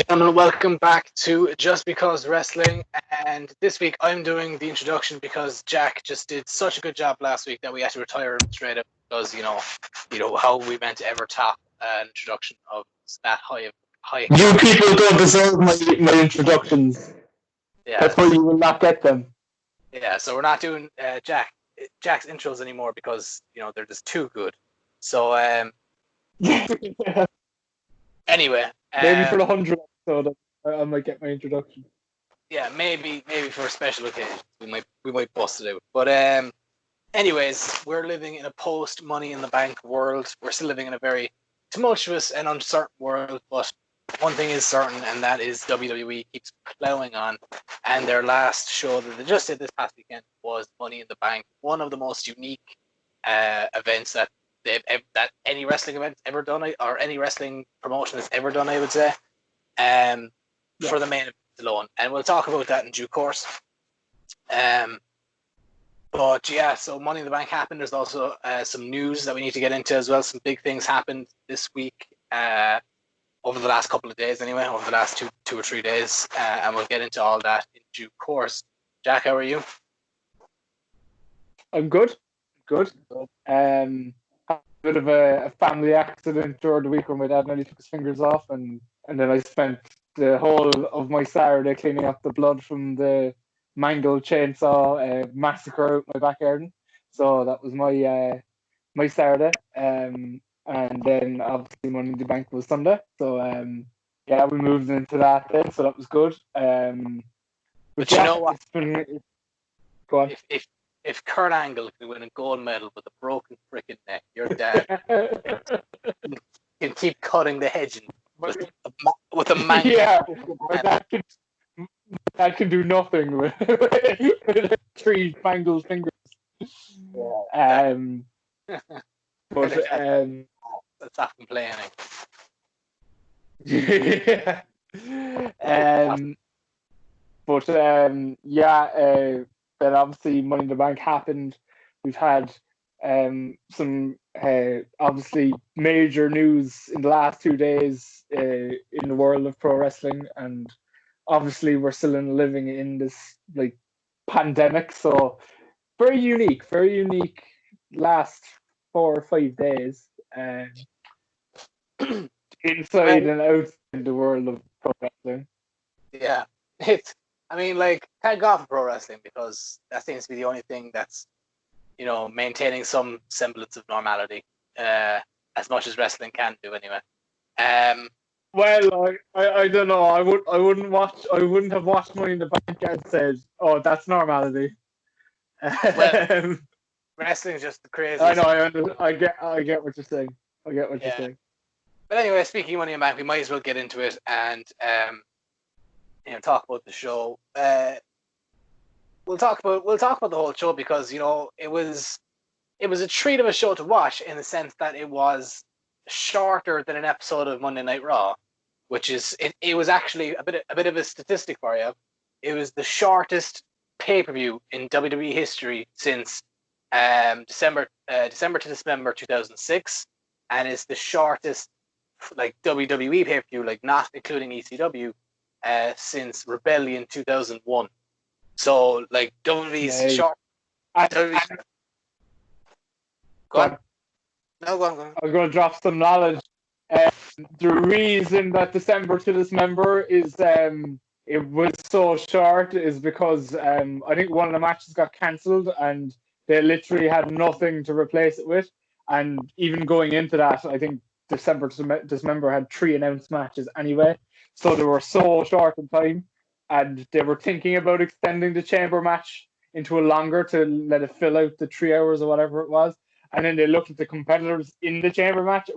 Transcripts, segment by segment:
gentlemen, welcome back to Just Because Wrestling. And this week I'm doing the introduction because Jack just did such a good job last week that we had to retire him straight up because how we meant to ever top an introduction of that high. You people don't deserve my introductions. Yeah, That's why you will not get them. Yeah, so we're not doing Jack's intros anymore because they're just too good. So anyway, maybe for the 100th episode, I might get my introduction. Yeah, maybe for a special occasion we might bust it out. But anyways, we're living in a post Money in the Bank world. We're still living in a very tumultuous and uncertain world, but one thing is certain, and that is WWE keeps plowing on. And their last show that they just did this past weekend was Money in the Bank, one of the most unique events that any wrestling event ever done, or any wrestling promotion has ever done, I would say. For the main event alone, and we'll talk about that in due course. But yeah, so Money in the Bank happened. There's also some news that we need to get into as well. Some big things happened this week, over the last couple of days anyway, over the last two or 3 days, and we'll get into all that in due course. Jack, how are you? I'm good. Had a bit of a family accident during the week where my dad nearly took his fingers off, and then I spent the whole of my Saturday cleaning up the blood from the mangled chainsaw massacre out my backyard. So that was my Saturday. And then obviously Money in the Bank was Sunday. So we moved into that then, so that was good. But you know what? Go on. If Kurt Angle can win a gold medal with a broken freaking neck, your dad can keep cutting the hedging with a mango. Yeah, that can do nothing with 3 mangled fingers. Yeah, but stop complaining. Yeah. Then obviously Money in the Bank happened. We've had some obviously major news in the last 2 days in the world of pro wrestling, and obviously we're still living in this like pandemic, so very unique last 4 or 5 days inside and outside the world of pro wrestling. Yeah, thank God for pro wrestling, because that seems to be the only thing that's maintaining some semblance of normality, as much as wrestling can do anyway. Well, I don't know. I wouldn't have watched Money in the Bank and said, "Oh, that's normality." Well, wrestling's just the craziest. I know. I get what you're saying. You're saying. But anyway, speaking of Money in the Bank, we might as well get into it and talk about the show. We'll talk about the whole show because it was a treat of a show to watch, in the sense that it was shorter than an episode of Monday Night Raw, which is it was actually a bit of a statistic for you. It was the shortest pay-per-view in WWE history since December to December 2006, and it's the shortest WWE pay-per-view, not including ECW, since Rebellion 2001. So WWE's short. Go on. No, go on. I'm going to drop some knowledge. The reason that December to Dismember is it was so short is because I think one of the matches got cancelled and they literally had nothing to replace it with. And even going into that, I think December to Dismember had 3 announced matches anyway. So they were so short in time, and they were thinking about extending the chamber match into a longer to let it fill out the 3 hours or whatever it was. And then they looked at the competitors in the chamber match.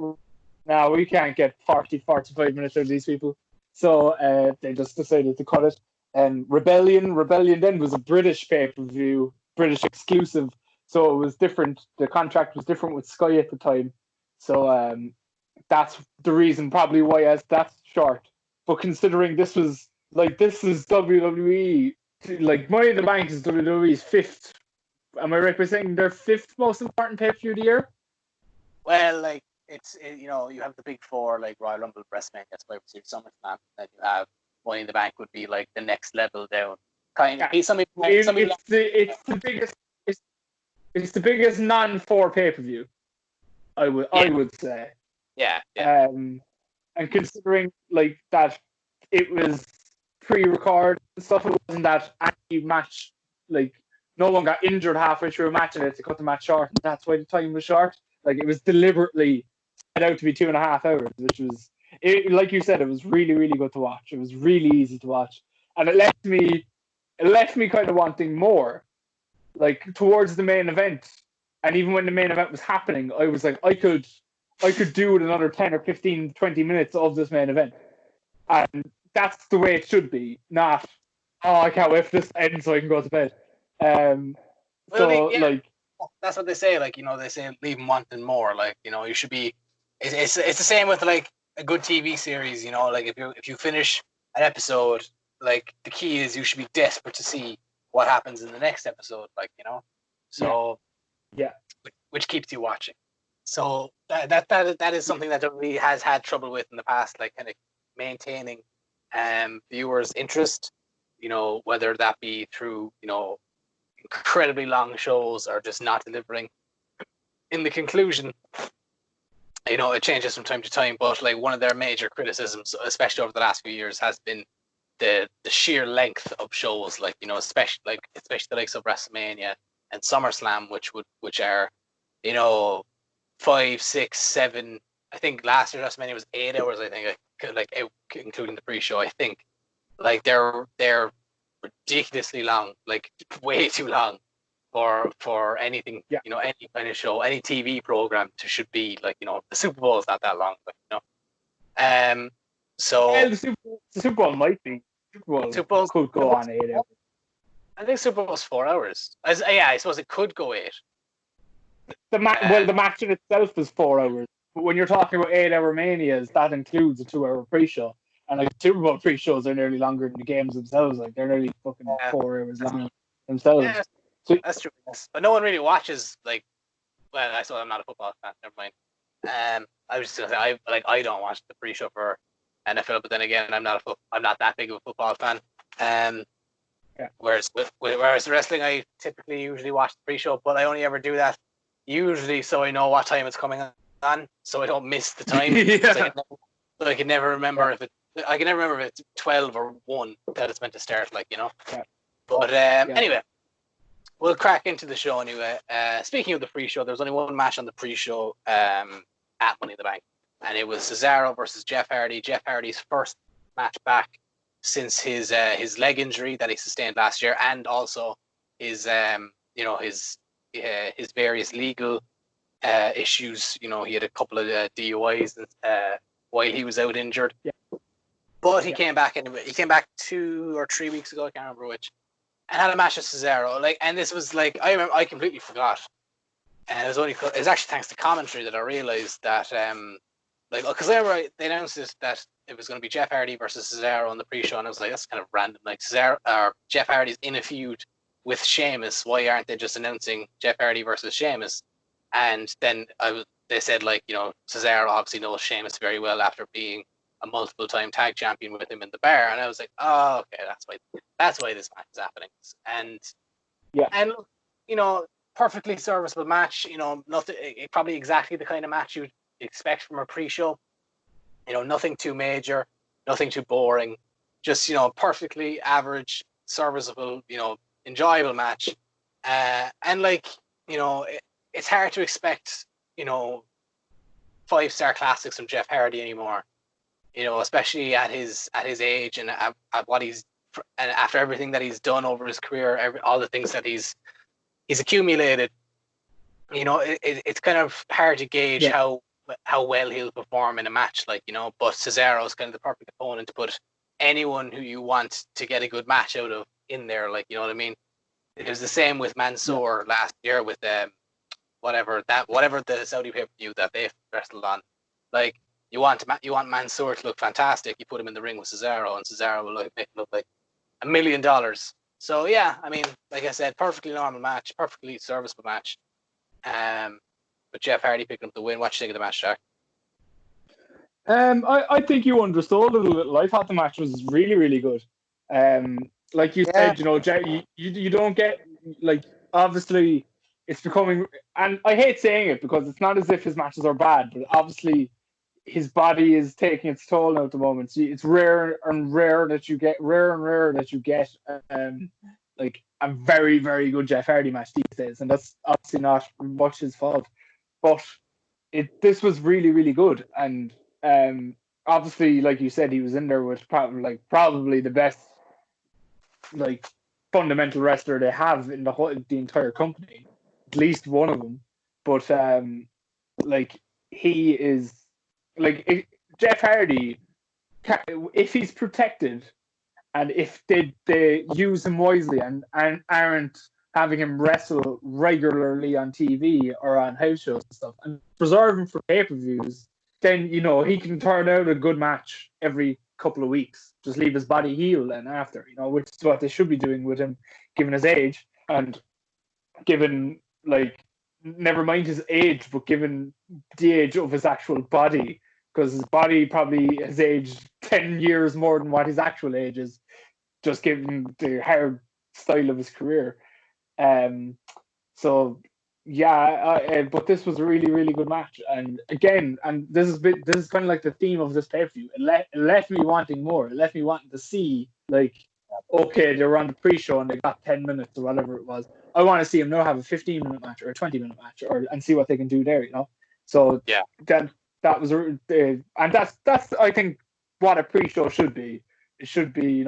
Now we can't get 45 minutes out of these people. So they just decided to cut it. And Rebellion then was a British pay-per-view, British exclusive. So it was different. The contract was different with Sky at the time. So that's the reason probably why that's short. But considering this is WWE, Money in the Bank is WWE's 5th. Am I right by saying their 5th most important pay-per-view of the year? Well, you have the big four like Royal Rumble, WrestleMania, Survivor Series, SummerSlam, then you have Money in the Bank would be like the next level down. Kind of, it's the biggest. It's the biggest non-4 pay-per-view. I would say. Yeah. And considering like that, it was pre-recorded stuff. It wasn't that any match, like no one got injured halfway through a match and they had to cut the match short, and that's why the time was short. Like it was deliberately set out to be 2.5 hours, which was, like you said, it was really, really good to watch. It was really easy to watch, and it left me kind of wanting more, like towards the main event. And even when the main event was happening, I was like, I could do it another 10 or 15, 20 minutes of this main event. And that's the way it should be, not, I can't wait for this to end so I can go to bed. That's what they say. Like, they say leave them wanting more. Like, you should be. It's the same with like a good TV series. Like if you finish an episode, like the key is you should be desperate to see what happens in the next episode. Like, so yeah, which keeps you watching. So that is something that WWE has had trouble with in the past, like kind of maintaining viewers' interest. Whether that be through incredibly long shows or just not delivering. In the conclusion, it changes from time to time, but like one of their major criticisms, especially over the last few years, has been the sheer length of shows. Like especially the likes of WrestleMania and SummerSlam, which are 5, 6, 7. I think last year WrestleMania was 8 hours. I think including the pre-show. I think like they're ridiculously long, like way too long for anything. Yeah. Any kind of show, any TV program should be like the Super Bowl is not that long, but so the Super Bowl might be. Super Bowl could go on 8 hours. I think Super Bowl's 4 hours. I suppose it could go 8. The match in itself is 4 hours. But when you're talking about 8-hour manias, that includes a 2-hour pre-show. And like Super Bowl pre-shows are nearly longer than the games themselves. Like they're nearly fucking 4 hours long themselves. Yeah, so that's true. But no one really watches like. Well, I saw I'm not a football fan. Never mind. I was just gonna say I don't watch the pre-show for NFL, but then again, I'm not that big of a football fan. Yeah. Whereas the wrestling, I typically usually watch the pre-show, but I only ever do that usually so I know what time it's coming on, so I don't miss the time. Yeah. I can never remember if it's 12 or 1 that it's meant to start. Like Yeah. But anyway, we'll crack into the show anyway. Speaking of the pre-show, there was only one match on the pre-show at Money in the Bank, and it was Cesaro versus Jeff Hardy. Jeff Hardy's first match back since his leg injury that he sustained last year, and also his his various legal issues. He had a couple of DUIs while he was out injured. Yeah. But he came back anyway. He came back 2 or 3 weeks ago. I can't remember which, and had a match with Cesaro. And this was like I completely forgot. And it was actually thanks to commentary that I realized that because they announced that it was going to be Jeff Hardy versus Cesaro on the pre-show, and I was like, that's kind of random. Like Jeff Hardy's in a feud with Sheamus. Why aren't they just announcing Jeff Hardy versus Sheamus? And then they said Cesaro obviously knows Sheamus very well after being a multiple-time tag champion with him in the bar, and I was like, oh, okay, that's why this match is happening. And perfectly serviceable match. Nothing, probably exactly the kind of match you'd expect from a pre-show. Nothing too major, nothing too boring, just perfectly average, serviceable, enjoyable match. It's hard to expect 5-star classics from Jeff Hardy anymore. Especially at his age and at what and after everything that he's done over his career, all the things that he's accumulated. It's kind of hard to gauge how well he'll perform in a match, but Cesaro is kind of the perfect opponent to put anyone who you want to get a good match out of in there, you know what I mean? It was the same with Mansoor last year with whatever the Saudi pay-per-view that they wrestled on. You want Mansoor to look fantastic, you put him in the ring with Cesaro, and Cesaro will make it look like $1 million. So yeah, I mean, like I said, perfectly normal match, perfectly serviceable match. But Jeff Hardy picking up the win. What you think of the match, Jack? I think you undersold it a little. I thought the match was really, really good. Like you Yeah. said, you don't get, like, obviously it's becoming, and I hate saying it because it's not as if his matches are bad, but obviously his body is taking its toll now at the moment. So it's rare that you get um like a very, very good Jeff Hardy match these days, and that's obviously not much his fault. But this was really, really good, and obviously, like you said, he was in there with probably the best, like, fundamental wrestler they have in the entire company, at least one of them. But like, he is, Jeff Hardy, if he's protected and if they use him wisely and aren't having him wrestle regularly on TV or on house shows and stuff, and preserve him for pay-per-views, then he can turn out a good match every couple of weeks. Just leave his body heal then after, which is what they should be doing with him, given his age, and given, like, never mind his age, but given the age of his actual body, because his body probably has aged 10 years more than what his actual age is, just given the hard style of his career. So yeah, but this was a really, really good match, and again, and this is kind of like the theme of this pay-per-view. It left me wanting more. It left me wanting to see, like, okay, they were on the pre-show and they got 10 minutes or whatever it was. I want to see them now have a 15-minute match or a 20-minute match, and see what they can do there. So Yeah. that was and that's I think what a pre-show should be. It should be,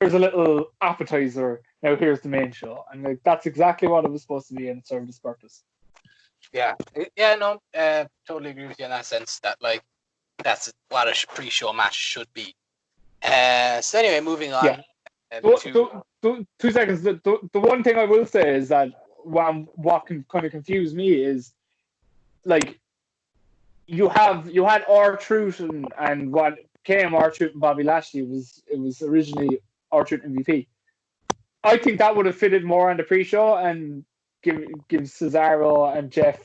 here's a little appetizer. Now here's the main show, and like that's exactly what it was supposed to be, and it served its purpose. Yeah, no, totally agree with you in that sense. That, like, that's what a pre-show match should be. So anyway, moving on. Yeah. 2 seconds. The one thing I will say is that what can kind of confuse me is, like, you had R-Truth and what became R-Truth and Bobby Lashley was originally R-Truth MVP. I think that would have fitted more on the pre-show and give Cesaro and Jeff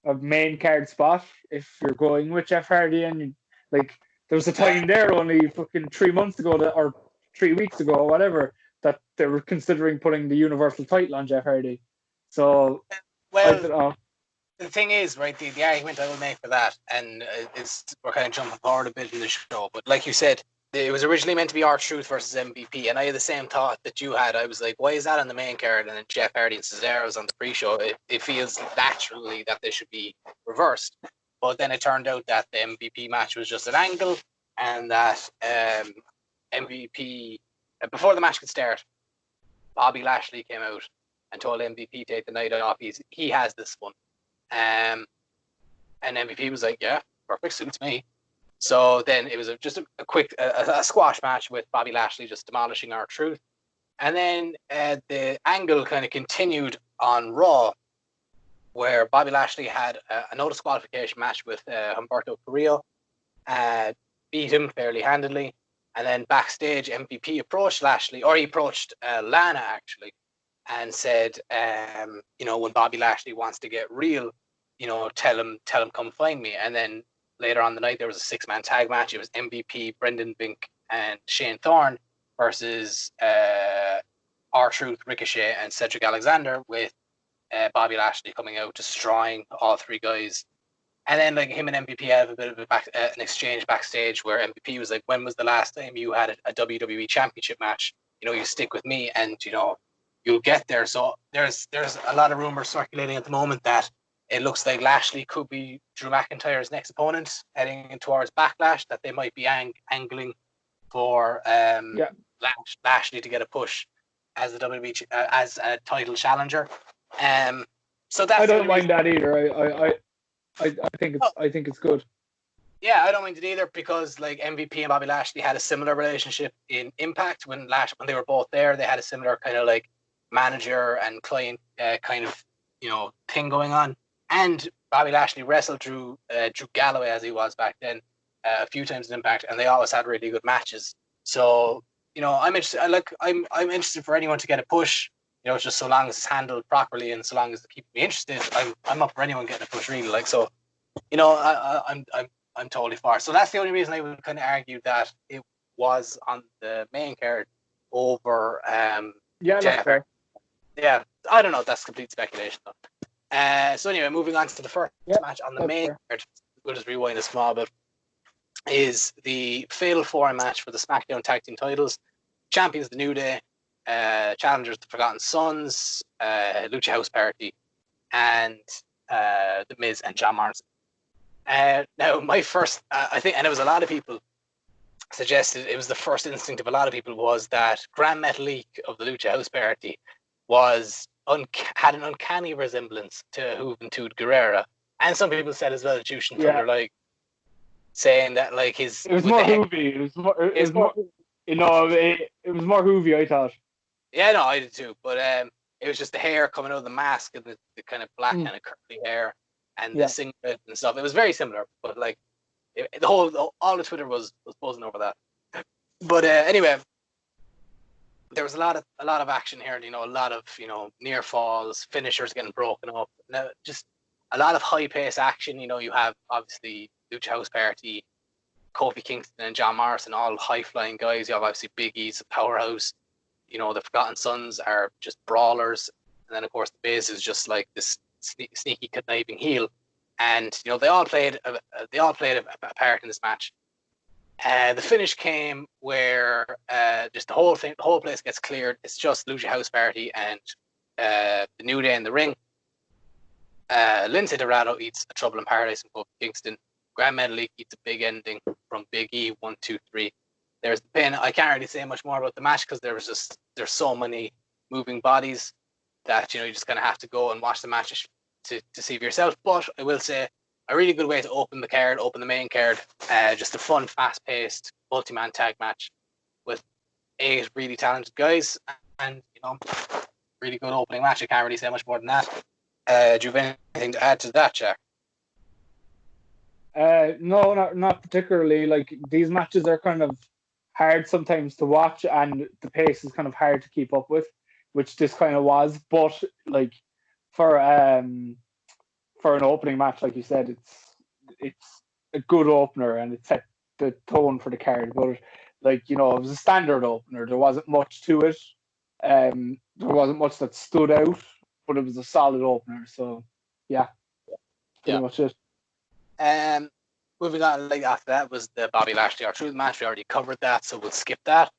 a main card spot if you're going with Jeff Hardy. And, like, there was a time there only fucking 3 months ago or 3 weeks ago or whatever that they were considering putting the Universal title on Jeff Hardy. So, well, I don't know. The thing is, right, the argument I will make for that, and we're kind of jumping forward a bit in the show, but like you said, it was originally meant to be R-Truth versus MVP, and I had the same thought that you had. I was like, why is that on the main card and then Jeff Hardy and Cesaro's on the pre-show? It feels naturally that they should be reversed. But then it turned out that the MVP match was just an angle, and that MVP, before the match could start, Bobby Lashley came out and told MVP to take the night off. He has this one. And MVP was like, yeah, perfect, suits me. So then it was just a quick a squash match with Bobby Lashley just demolishing R-Truth. And then the angle kind of continued on Raw, where Bobby Lashley had a no disqualification match with Humberto Carrillo, beat him fairly handily. And then backstage, MVP approached Lashley, or he approached Lana actually, and said, when Bobby Lashley wants to get real, tell him come find me. And then later on the night, there was a 6-man tag match. It was MVP, Brendan Bink, and Shane Thorne versus R-Truth, Ricochet, and Cedric Alexander, with Bobby Lashley coming out, destroying all three guys. And then, like, him and MVP have a bit of an exchange backstage where MVP was like, when was the last time you had a WWE Championship match? You stick with me and, you'll get there. So there's a lot of rumors circulating at the moment that it looks like Lashley could be Drew McIntyre's next opponent heading towards Backlash, that they might be angling for Lashley to get a push as the WWE as a title challenger. So that's I don't mind that either. I think it's good. Yeah, I don't mind it either, because like MVP and Bobby Lashley had a similar relationship in Impact when they were both there. They had a similar kind of like manager and client kind of thing going on. And Bobby Lashley wrestled Drew Galloway, as he was back then, a few times in Impact, and they always had really good matches. So I'm interested. I'm interested for anyone to get a push. Just so long as it's handled properly and so long as they keep me interested, I'm up for anyone getting a push really. Like, so, I'm I'm totally for. So that's the only reason I would kind of argue that it was on the main card over Yeah, that's Jeff. fair. Yeah, I don't know. That's complete speculation though. So anyway, moving on to the first match on the main card. We'll just rewind a small bit. Is the Fatal 4 match for the SmackDown Tag Team titles. Champions the New Day, challengers the Forgotten Sons, Lucha House Party, and The Miz and John Morrison. Now, my first, I think, and it was a lot of people suggested, it was the first instinct of a lot of people was that Grand Metalik of the Lucha House Party had an uncanny resemblance to Juventud Guerrera. And some people said as well, Jushin Thunder, like, saying that, like, his... It was more Hoovy. It was more Hoovy, I thought. Yeah, no, I did too. But it was just the hair coming out of the mask and the kind of black kind of curly hair and the singlet and stuff. It was very similar, but like all the Twitter was buzzing over that. But anyway, there was a lot of action here. You know, a lot of near falls, finishers getting broken up. Now, just a lot of high pace action. You know, you have obviously Lucha House Party, Kofi Kingston and John Morrison, all high flying guys. You have obviously Big E's Powerhouse. You know, the Forgotten Sons are just brawlers, and then of course the Miz is just like this sneaky conniving heel. And you know they all played a part in this match. The finish came where just the whole place gets cleared. It's just Lucha House Party and the New Day in the ring. Lindsay Dorado eats a Trouble in Paradise from Kofi Kingston. Grand Metalik eats a big ending from Big E. 1, 2, 3. There's the pin. I can't really say much more about the match because there's so many moving bodies that you just kind of have to go and watch the match to see for yourself. But I will say a really good way to open the main card. Just a fun, fast-paced multi-man tag match with 8 really talented guys, and really good opening match. I can't really say much more than that. Do you have anything to add to that, Jack? No, not particularly. Like, these matches are kind of hard sometimes to watch, and the pace is kind of hard to keep up with, which this kind of was. But like for an opening match, like you said, it's a good opener and it set the tone for the card. But like it was a standard opener. There wasn't much to it. There wasn't much that stood out, but it was a solid opener. So yeah, pretty much it. Moving on, like after that was the Bobby Lashley R-Truth match. We already covered that, so we'll skip that.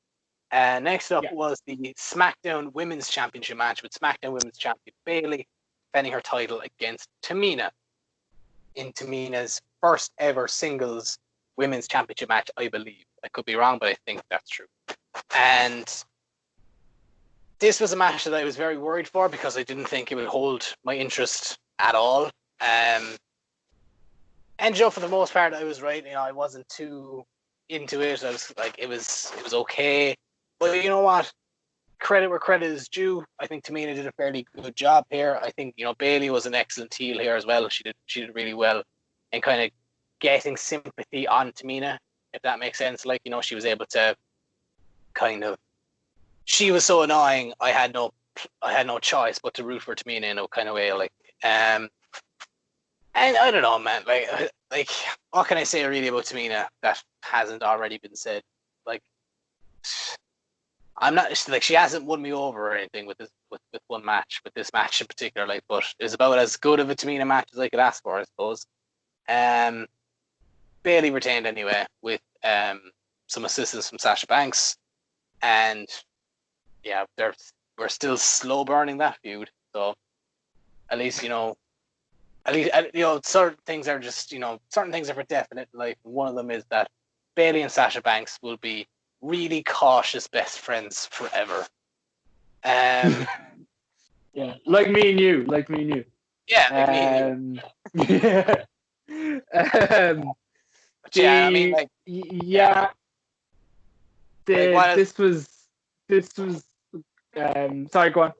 Next up was the SmackDown Women's Championship match with SmackDown Women's Champion Bayley defending her title against Tamina in Tamina's first ever singles Women's Championship match, I believe. I could be wrong, but I think that's true. And this was a match that I was very worried for because I didn't think it would hold my interest at all. And for the most part, I was right. I wasn't too into it. I was like, it was okay. But you know what? Credit where credit is due. I think Tamina did a fairly good job here. I think Bayley was an excellent heel here as well. She did really well in kind of getting sympathy on Tamina, if that makes sense. Like she was able to kind of. She was so annoying. I had no choice but to root for Tamina in a kind of way. Like and I don't know, man. Like, what can I say really about Tamina that hasn't already been said? Like, I'm not like she hasn't won me over or anything with one match, with this match in particular. Like, but it's about as good of a Tamina match as I could ask for, I suppose. Bayley retained anyway with some assistance from Sasha Banks, and yeah, we're still slow burning that feud. So at least certain things are just certain things are for definite. Like one of them is that Bayley and Sasha Banks will be really cautious best friends forever. Yeah, like me and you. Yeah, like me and you. Yeah. I mean, like, yeah. This was. Sorry, go on.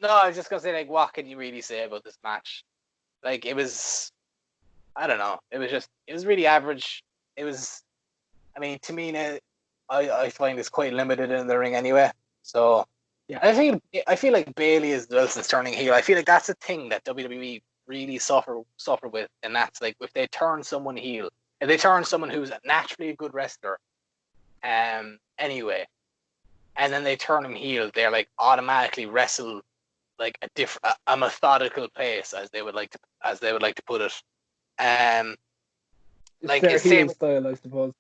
No, I was just gonna say, like, what can you really say about this match? Like, it was, I don't know. It was really average. It was, I mean, Tamina, I find is quite limited in the ring anyway. So, yeah, I feel like Bayley is Wilson's turning heel. I feel like that's a thing that WWE really suffer with, and that's like if they turn someone heel, if they turn someone who's naturally a good wrestler, anyway, and then they turn him heel, they're like automatically wrestle like a methodical pace, as they would like to put it. It's their heel style, I suppose.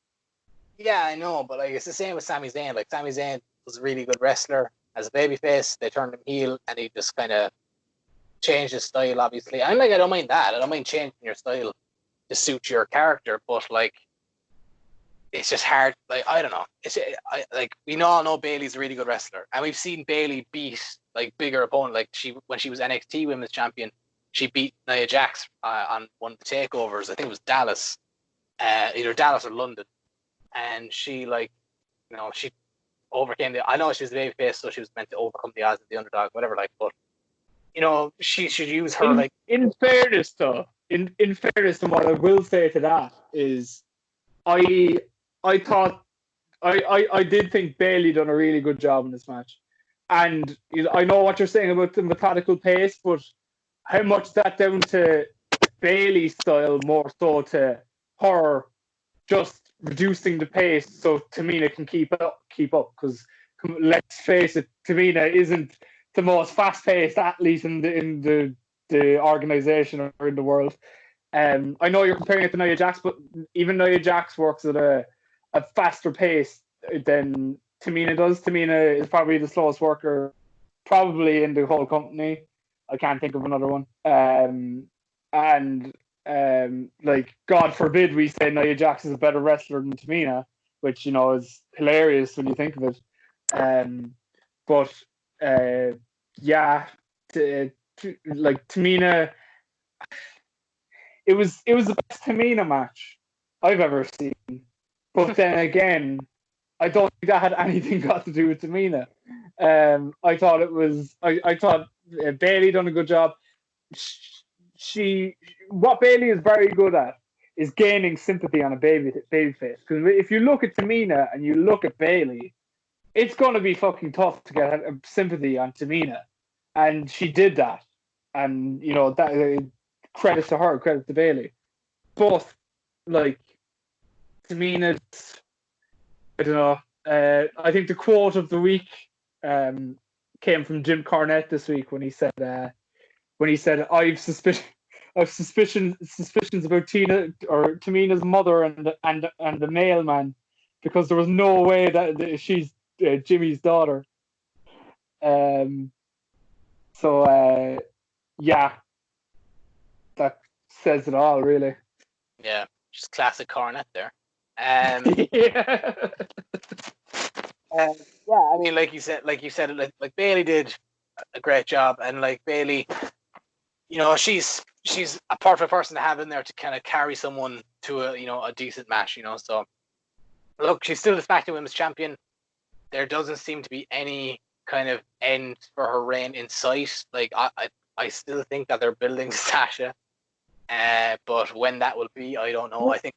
Yeah, I know, but like it's the same with Sami Zayn. Like Sami Zayn was a really good wrestler as a babyface. They turned him heel, and he just kind of changed his style. Obviously, I don't mind that. I don't mind changing your style to suit your character, but like it's just hard. Like I don't know. Like we all know Bayley's a really good wrestler, and we've seen Bayley beat like bigger opponent. Like when she was NXT Women's Champion, she beat Nia Jax on one of the takeovers. I think it was Dallas, either Dallas or London. And she she overcame I know she was a babyface, so she was meant to overcome the odds of the underdog, whatever. Like, but she should use her in fairness, though. In fairness, and what I will say to that is, I thought I did think Bayley done a really good job in this match, and I know what you're saying about the methodical pace, but how much is that down to Bayley's style more so to her just reducing the pace so Tamina can keep up? Because let's face it, Tamina isn't the most fast-paced athlete in the organization or in the world. I know you're comparing it to Nia Jax, but even Nia Jax works at a faster pace than Tamina does. Tamina is probably the slowest worker probably in the whole company. I can't think of another one. Like, God forbid we say Nia Jax is a better wrestler than Tamina, which, is hilarious when you think of it. Like Tamina, it was the best Tamina match I've ever seen. But then again, I don't think that had anything got to do with Tamina. I thought it was. I thought Bayley done a good job. What Bayley is very good at is gaining sympathy on a babyface. Because if you look at Tamina and you look at Bayley, it's going to be fucking tough to get sympathy on Tamina, and she did that. And that credit to her, credit to Bayley. Both like Tamina's. I don't know. I think the quote of the week came from Jim Cornette this week when he said, "I've suspicions about Tina or Tamina's mother and the mailman, because there was no way that she's Jimmy's daughter." Yeah, that says it all, really. Yeah, just classic Cornette there. Yeah. I mean, like you said, like Bayley did a great job, and like Bayley, she's a perfect person to have in there to kind of carry someone to a decent match, So, look, she's still the SmackDown Women's Champion. There doesn't seem to be any kind of end for her reign in sight. Like I still think that they're building Sasha, but when that will be, I don't know. I think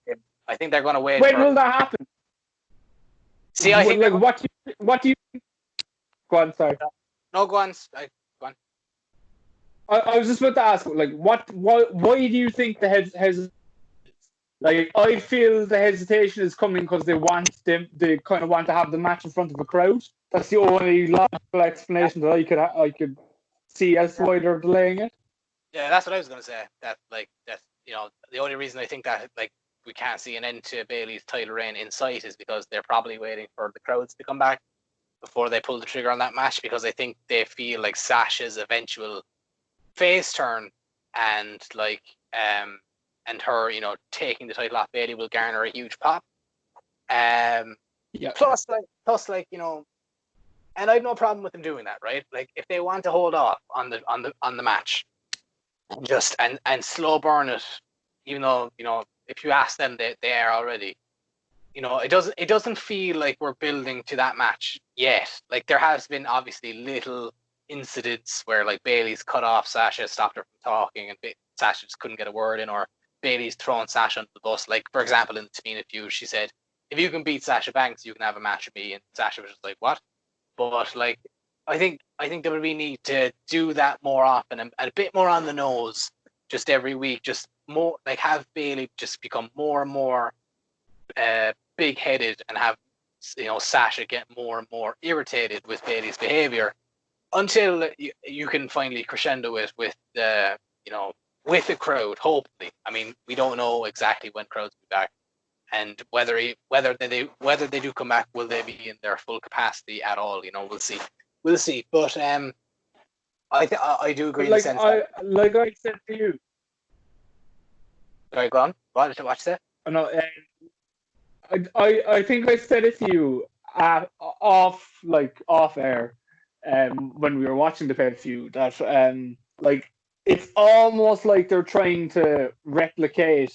they're going to wait. When will that happen? See, I think like what do you? Go on, sorry. No, go on. Go on. I was just about to ask, like, why do you think the like, I feel the hesitation is coming because they kind of want to have the match in front of a crowd. That's the only logical explanation that I could see as to why they're delaying it. Yeah, that's what I was going to say. That's the only reason I think that like we can't see an end to Bayley's title reign in sight is because they're probably waiting for the crowds to come back before they pull the trigger on that match, because I think they feel like Sasha's eventual face turn and like and her taking the title off Bayley will garner a huge pop. Plus and I have no problem with them doing that, right? Like if they want to hold off on the match and just and slow burn it, even though if you ask them, they are already. It doesn't feel like we're building to that match yet. Like there has been obviously little incidents where like Bayley's cut off Sasha, stopped her from talking, and Sasha just couldn't get a word in, or Bayley's thrown Sasha under the bus. Like for example, in the Tamina feud, she said, "If you can beat Sasha Banks, you can have a match with me," and Sasha was just like, "What?" But like, I think WWE need to do that more often and a bit more on the nose, just every week. Just more like have Bailey just become more and more big-headed and have Sasha get more and more irritated with Bailey's behavior until you can finally crescendo it with the with the crowd. Hopefully, I mean we don't know exactly when crowds will be back, and whether they do come back, will they be in their full capacity at all? We'll see. But I do agree in the sense that, like I said to you. Sorry, go on. What did I say? No, I think I said it to you off air, when we were watching the pay-per-view, that like it's almost like they're trying to replicate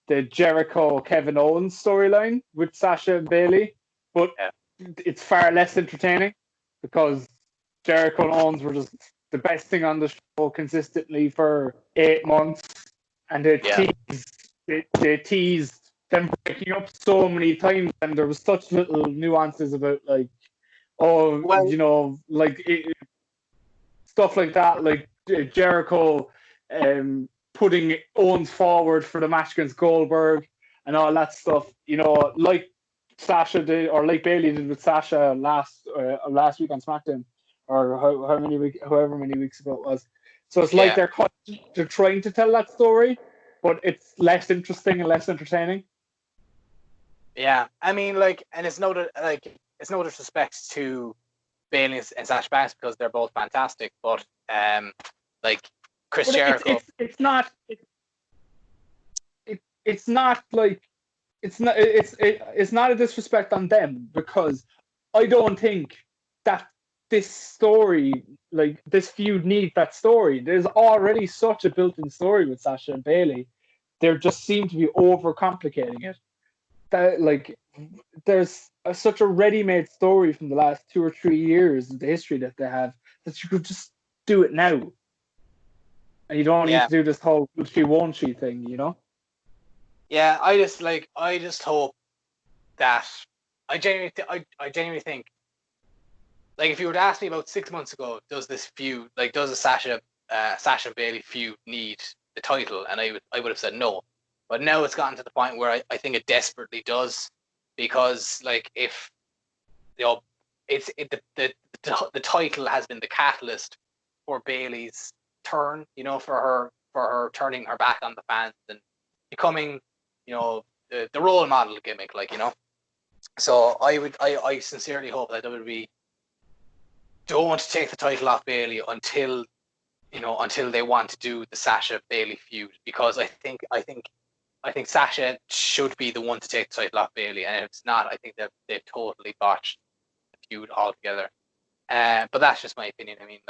the Jericho Kevin Owens storyline with Sasha and Bailey, but it's far less entertaining because Jericho and Owens were just the best thing on the show consistently for 8 months, and they teased them breaking up so many times, and there was such little nuances about stuff like that, like Jericho putting Owens forward for the match against Goldberg and all that stuff, like Sasha did, or like Bailey did with Sasha last week on SmackDown, or however many weeks ago it was. So it's like they're trying to tell that story, but it's less interesting and less entertaining. Yeah, I mean, and it's no disrespect to Bailey and Sasha Banks because they're both fantastic, but Chris Jericho, it's not a disrespect on them, because I don't think that this story, like this feud, needs that story. There's already such a built-in story with Sasha and Bailey. They just seem to be overcomplicating it. That there's such a ready-made story from the last 2 or 3 years of the history that they have, that you could just do it now, and you don't need to do this whole she won't she thing, Yeah, I just hope that I genuinely think, if you were to ask me about 6 months ago, does this feud, does a Sasha and Bailey feud need the title, and I would have said no. But now it's gotten to the point where I think it desperately does, because if the title has been the catalyst for Bailey's turn, for her turning her back on the fans and becoming, the role model gimmick, So I sincerely hope that WWE don't take the title off Bailey until they want to do the Sasha Bailey feud, because I think Sasha should be the one to take the title off Bailey, and if it's not, I think they've totally botched the feud altogether. But that's just my opinion. I mean,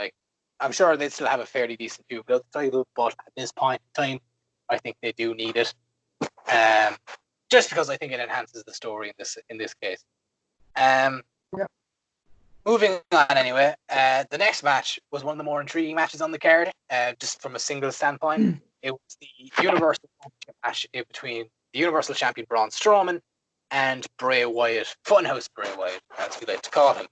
I'm sure they'd still have a fairly decent feud without the title, but at this point in time, I think they do need it. Just because I think it enhances the story in this case. Moving on anyway, the next match was one of the more intriguing matches on the card, just from a single standpoint. It was the Universal Championship match between the Universal Champion Braun Strowman and Bray Wyatt, Funhouse Bray Wyatt, as we like to call him.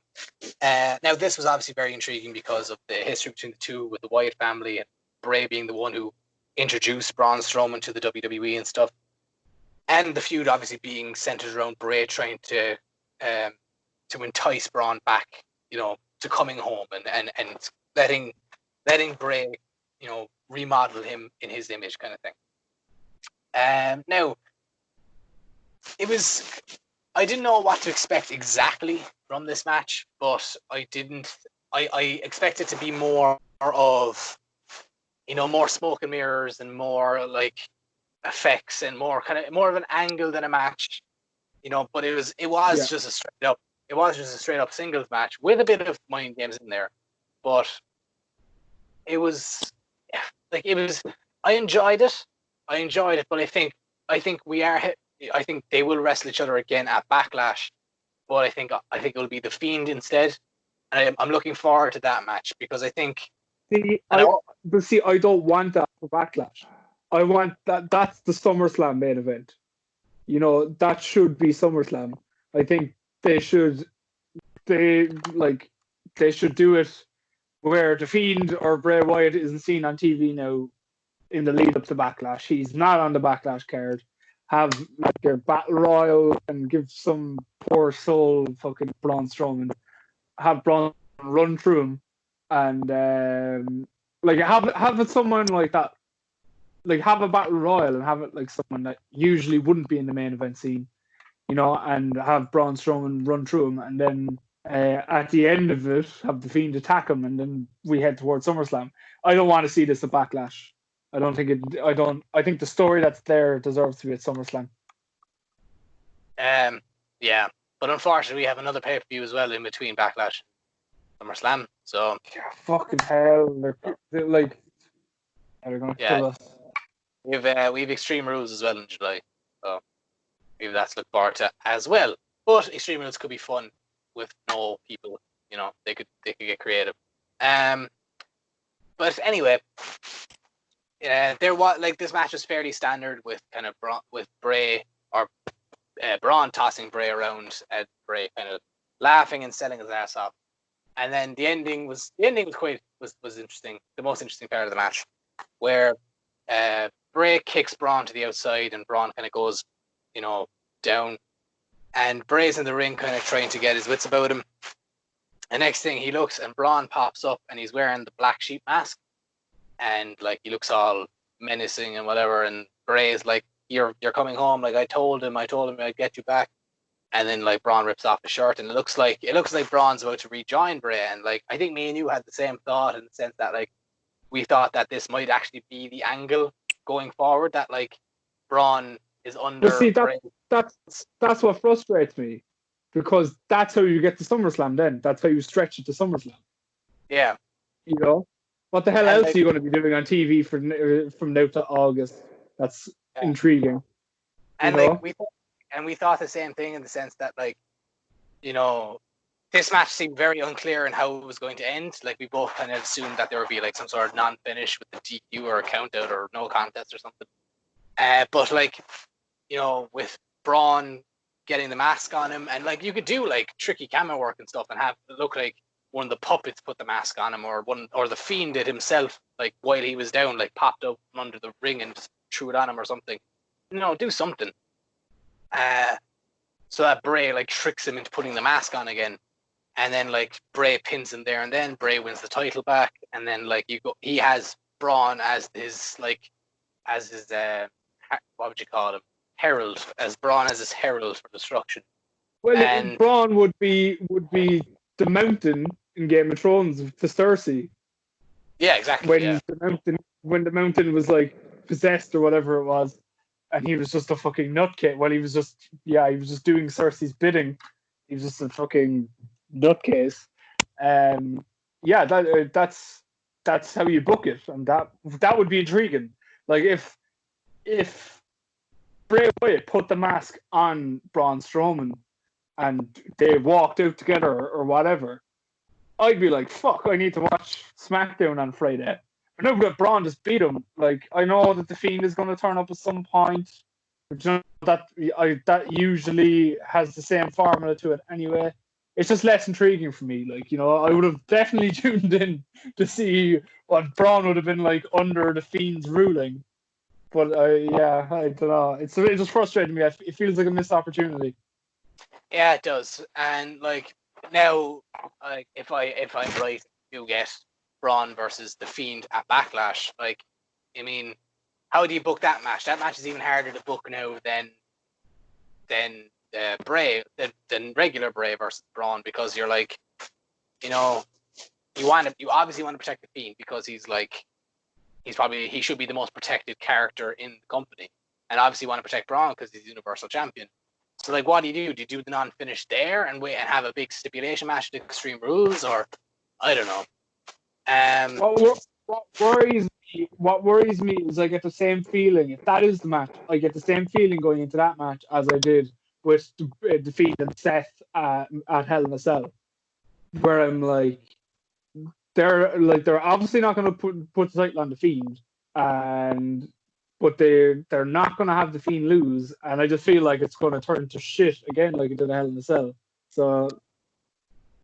Now, this was obviously very intriguing because of the history between the two, with the Wyatt family, and Bray being the one who introduced Braun Strowman to the WWE and stuff. And the feud obviously being centered around Bray trying to entice Braun back, to coming home and letting Bray, remodel him in his image, kind of thing. Now, I didn't know what to expect exactly from this match, but I expected to be more of, more smoke and mirrors and more effects and more of an angle than a match, but it was just a straight up singles match with a bit of mind games in there, but it was I enjoyed it, but I think they will wrestle each other again at Backlash, but I think it will be The Fiend instead, and I'm looking forward to that match, because I think I don't want that for Backlash. I want that. That's the SummerSlam main event. That should be SummerSlam. I think they should do it where The Fiend or Bray Wyatt isn't seen on TV now in the lead up to Backlash. He's not on the Backlash card. Have like your battle royal and give some poor soul fucking Braun Strowman. Have Braun run through him, and like have it someone like that. Like have a battle royal and have it like someone that usually wouldn't be in the main event scene, and have Braun Strowman run through him, and then at the end of it, have the Fiend attack him, and then we head towards SummerSlam. I don't want to see this at Backlash. I don't think it. I don't. I think the story that's there deserves to be at SummerSlam. Yeah, but unfortunately, we have another pay-per-view as well in between Backlash and SummerSlam. So fucking hell, they're like they're gonna kill us. We've Extreme Rules as well in July, so maybe that's to look forward to as well. But Extreme Rules could be fun with no people. They could get creative. But anyway. There was this match was fairly standard with kind of with Bray or Braun tossing Bray around and Bray kind of laughing and selling his ass off, and then the ending was interesting. The most interesting part of the match, where Bray kicks Braun to the outside and Braun kind of goes, down, and Bray's in the ring kind of trying to get his wits about him. And next thing he looks and Braun pops up and he's wearing the black sheep mask. And he looks all menacing and whatever, and Bray's like, "You're coming home." Like I told him I'd get you back. And then Braun rips off the shirt, and it looks like Braun's about to rejoin Bray. And I think me and you had the same thought in the sense that we thought that this might actually be the angle going forward, that Braun is under. But see, that's what frustrates me, because that's how you get to SummerSlam. Then that's how you stretch it to SummerSlam. Yeah. What the hell else are you going to be doing on TV from now to August? That's intriguing. And we thought the same thing in the sense that this match seemed very unclear in how it was going to end. We both kind of assumed that there would be some sort of non-finish with the DQ or a count out or no contest or something. But with Braun getting the mask on him, and you could do tricky camera work and stuff and have it look like one of the puppets put the mask on him, or the Fiend did himself, while he was down, popped up from under the ring and just threw it on him or something. Do something. So that Bray tricks him into putting the mask on again, and then Bray pins him there, and then Bray wins the title back, and then he has Braun as his what would you call him? Herald, as Braun as his herald for destruction. Well, and Braun would be the Mountain in Game of Thrones to Cersei. Yeah, exactly. When the Mountain was possessed or whatever it was, and he was just a fucking nutcase. Well, he was just doing Cersei's bidding. He was just a fucking nutcase. That's how you book it, and that would be intriguing. If Bray Wyatt put the mask on Braun Strowman and they walked out together or whatever, I'd be like, fuck, I need to watch SmackDown on Friday. But now that Braun just beat him, I know that the Fiend is going to turn up at some point, but that usually has the same formula to it anyway. It's just less intriguing for me. I would have definitely tuned in to see what Braun would have been like under the Fiend's ruling. But I don't know. It just frustrated me. It feels like a missed opportunity. Yeah, it does. And now, if I'm right, you get Braun versus the Fiend at Backlash. How do you book that match? That match is even harder to book now than Bray, than regular Bray versus Braun, because you're you obviously want to protect the Fiend because he should be the most protected character in the company, and obviously want to protect Braun because he's the Universal Champion. So what do you do? Do you do the non-finish there and wait and have a big stipulation match at Extreme Rules, or I don't know. What worries me is I get the same feeling. If that is the match, I get the same feeling going into that match as I did with the Fiend and Seth at Hell in a Cell, where I'm they're obviously not going to put the title on the Fiend, but they're not going to have the Fiend lose, and I just feel like it's going to turn to shit again, like it did Hell in a Cell. So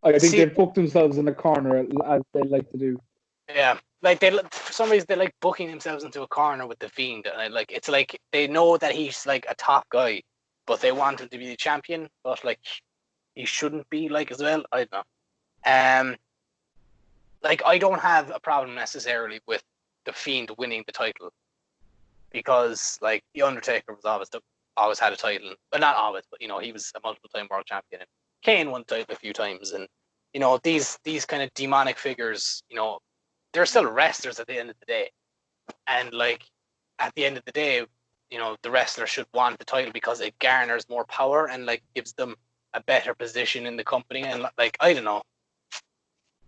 I think they've booked themselves in a corner as they like to do. Yeah, like for some reason they like booking themselves into a corner with the Fiend, and like it's like they know that he's like a top guy, but they want him to be the champion, but like he shouldn't be like as well. I don't know. Like I don't have a problem necessarily with the Fiend winning the title because like the Undertaker was always had a title, but not always, but you know he was a multiple time world champion. And Kane won the title a few times, and you know these kind of demonic figures, you know, they're still wrestlers at the end of the day, and like at the end of the day, you know the wrestler should want the title because it garners more power and like gives them a better position in the company, and like I don't know.